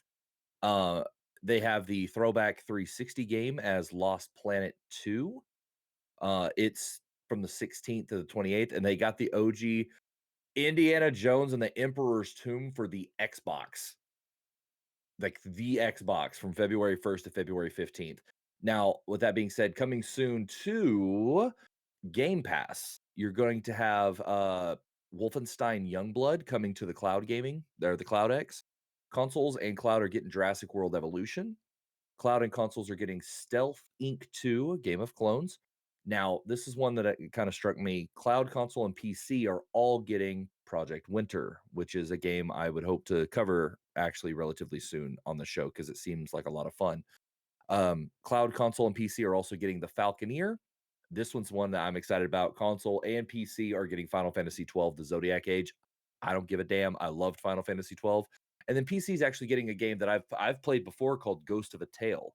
They have the Throwback 360 game as Lost Planet 2. It's from the 16th to the 28th, and they got the OG Indiana Jones and the Emperor's Tomb for the Xbox. Like the Xbox from February 1st to February 15th. Now, with that being said, coming soon to Game Pass, you're going to have Wolfenstein Youngblood coming to the cloud gaming. They're the Cloud X. Consoles and cloud are getting Jurassic World Evolution. Cloud and consoles are getting Stealth Inc. 2, Game of Clones. Now, this is one that kind of struck me. Cloud, console, and PC are all getting Project Winter, which is a game I would hope to cover actually relatively soon on the show because it seems like a lot of fun. Cloud, console, and PC are also getting the Falconeer. This one's one that I'm excited about. Console and PC are getting Final Fantasy 12, the Zodiac Age. I don't give a damn. I loved Final Fantasy 12. And then PC is actually getting a game that I've played before called Ghost of a Tale.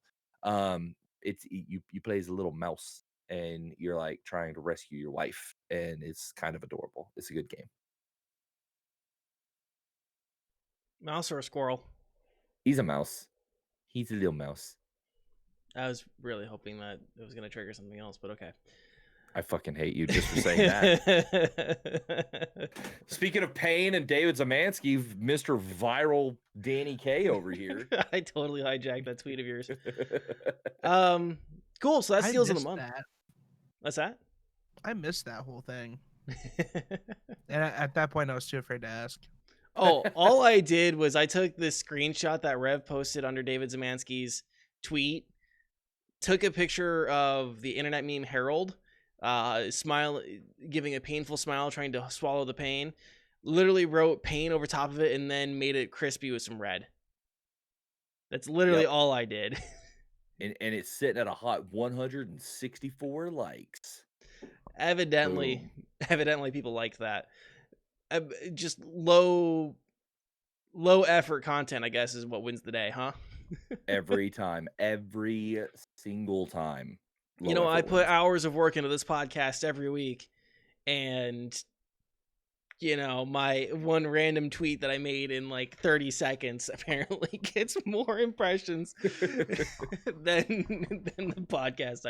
It's you play as a little mouse and you're like trying to rescue your wife, and it's kind of adorable. It's a good game. Mouse or a squirrel? He's a mouse. He's a little mouse. I was really hoping that it was going to trigger something else, but okay. I fucking hate you just for saying that. Speaking of pain and David Zamansky, Mr. Viral Danny K over here. I totally hijacked that tweet of yours. Cool. So that's Steals of the Month. What's that? I missed that whole thing. And at that point, I was too afraid to ask. Oh, all I did was I took this screenshot that Rev posted under David Zamansky's tweet, took a picture of the internet meme Harold, smile, giving a painful smile, trying to swallow the pain, literally wrote pain over top of it, and then made it crispy with some red. That's literally all I did. And it's sitting at a hot 164 likes. Evidently people like that. Just low effort content, I guess, is what wins the day, huh? Every time, every single time. I put hours of work into this podcast every week, and my one random tweet that I made in like 30 seconds apparently gets more impressions than the podcast.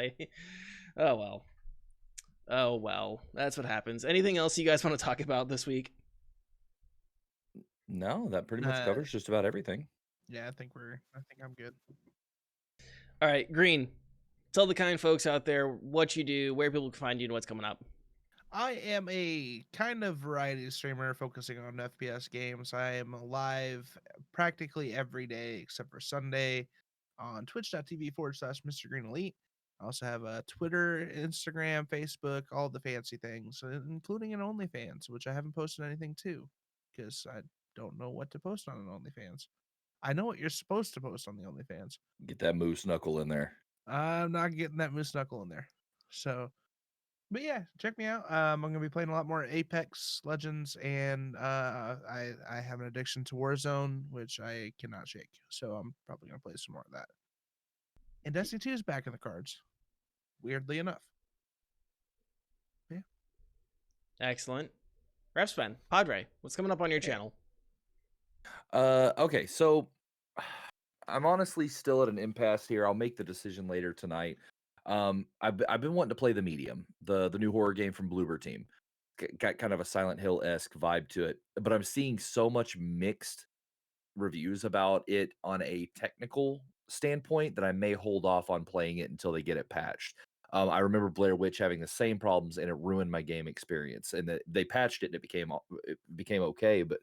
Oh well, that's what happens. Anything else you guys want to talk about this week? No, that pretty much covers just about everything. Yeah, I think I'm good. All right, Green, tell the kind folks out there what you do, where people can find you, and what's coming up. I am a kind of variety streamer focusing on FPS games. I am live practically every day except for Sunday on twitch.tv/Mr. Green Elite. I also have a Twitter, Instagram, Facebook, all the fancy things, including an OnlyFans, which I haven't posted anything to because I don't know what to post on an OnlyFans. I know what you're supposed to post on the OnlyFans. Get that moose knuckle in there. I'm not getting that moose knuckle in there. So, but yeah, check me out. I'm gonna be playing a lot more Apex Legends, and I have an addiction to Warzone, which I cannot shake. So I'm probably gonna play some more of that. And Destiny 2 is back in the cards, weirdly enough. Yeah. Excellent. Refspan, Padre, what's coming up on your channel? Okay, so I'm honestly still at an impasse here. I'll make the decision later tonight. I've been wanting to play the Medium, the new horror game from Bloober Team. Got kind of a Silent Hill-esque vibe to it, but I'm seeing so much mixed reviews about it on a technical standpoint that I may hold off on playing it until they get it patched. I remember Blair Witch having the same problems, and it ruined my game experience. And that they patched it, and it became okay. But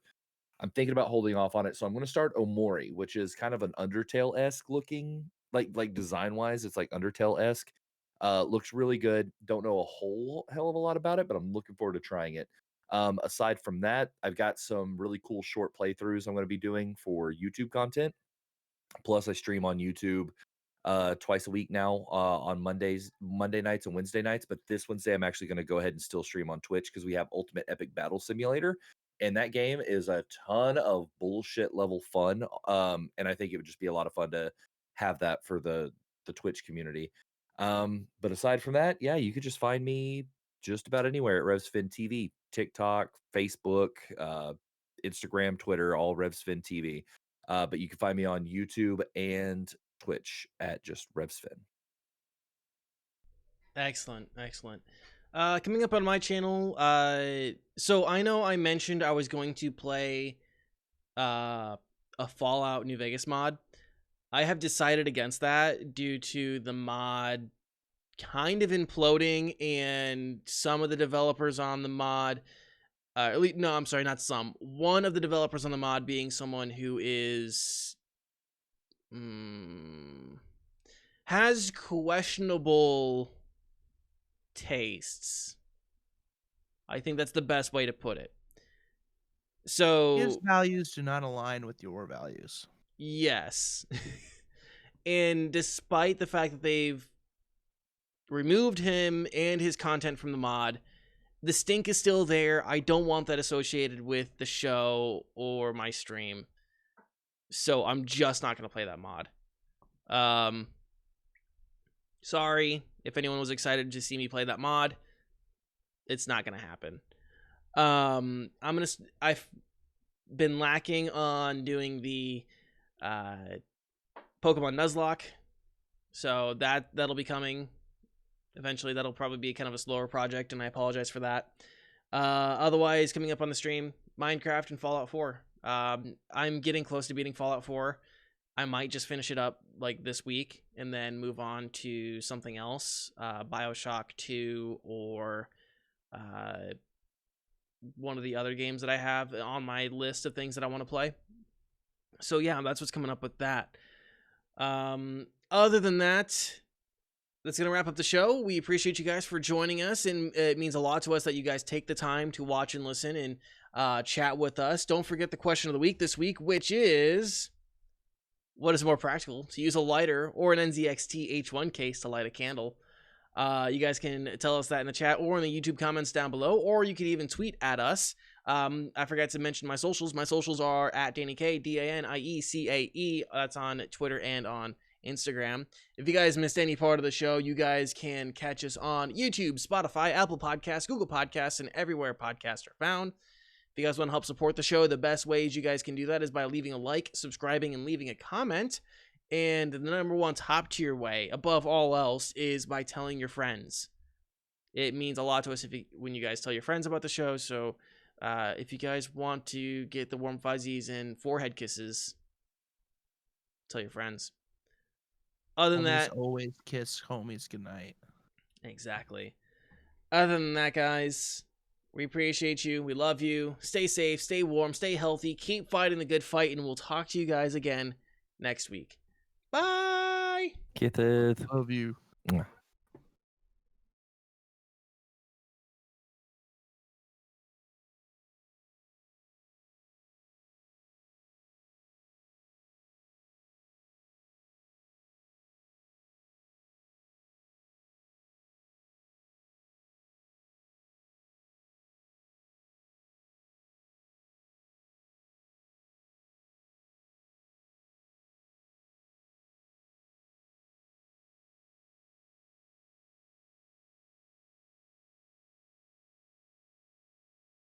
I'm thinking about holding off on it, so I'm going to start Omori, which is kind of an Undertale-esque looking, like design wise, it's like Undertale-esque. Looks really good. Don't know a whole hell of a lot about it, but I'm looking forward to trying it. Aside from that, I've got some really cool short playthroughs I'm going to be doing for YouTube content. Plus, I stream on YouTube twice a week now on Monday nights and Wednesday nights. But this Wednesday, I'm actually going to go ahead and still stream on Twitch because we have Ultimate Epic Battle Simulator. And that game is a ton of bullshit level fun. And I think it would just be a lot of fun to have that for the Twitch community. But aside from that, yeah, you could just find me just about anywhere at RevsFin TV, TikTok, Facebook, Instagram, Twitter, all RevsFin TV. But you can find me on YouTube and Twitch at just RevsFin. Excellent. Coming up on my channel, so I know I mentioned I was going to play a Fallout New Vegas mod. I have decided against that due to the mod kind of imploding and some of the developers on the mod, at least, no, I'm sorry, not some. One of the developers on the mod being someone who is has questionable tastes. I think that's the best way to put it. His So, values do not align with your values. yes. And despite the fact that they've removed him and his content from the mod, the stink is still there. I don't want that associated with the show or my stream. So I'm just not going to play that mod. Sorry if anyone was excited to see me play that mod. It's not going to happen. I've been lacking on doing the Pokemon Nuzlocke, so that'll be coming eventually. That'll probably be kind of a slower project, and I apologize for that. Otherwise, coming up on the stream, Minecraft and Fallout 4. I'm getting close to beating Fallout 4. I might just finish it up like this week and then move on to something else, BioShock 2 or one of the other games that I have on my list of things that I want to play. So yeah, that's what's coming up with that. Other than that, that's going to wrap up the show. We appreciate you guys for joining us, and it means a lot to us that you guys take the time to watch and listen and chat with us. Don't forget the question of the week this week, which is, what is more practical, to use a lighter or an NZXT H1 case to light a candle? You guys can tell us that in the chat or in the YouTube comments down below, or you can even tweet at us. I forgot to mention my socials. My socials are at DaniK, DANIECAE. That's on Twitter and on Instagram. If you guys missed any part of the show, you guys can catch us on YouTube, Spotify, Apple Podcasts, Google Podcasts, and everywhere podcasts are found. If you guys want to help support the show, the best ways you guys can do that is by leaving a like, subscribing, and leaving a comment. And the number one top tier way, above all else, is by telling your friends. It means a lot to us when you guys tell your friends about the show. So if you guys want to get the warm fuzzies and forehead kisses, tell your friends. Other than that, always kiss homies goodnight. Exactly. Other than that, guys, we appreciate you. We love you. Stay safe, stay warm, stay healthy. Keep fighting the good fight, and we'll talk to you guys again next week. Bye. Get it. Love you. Mwah.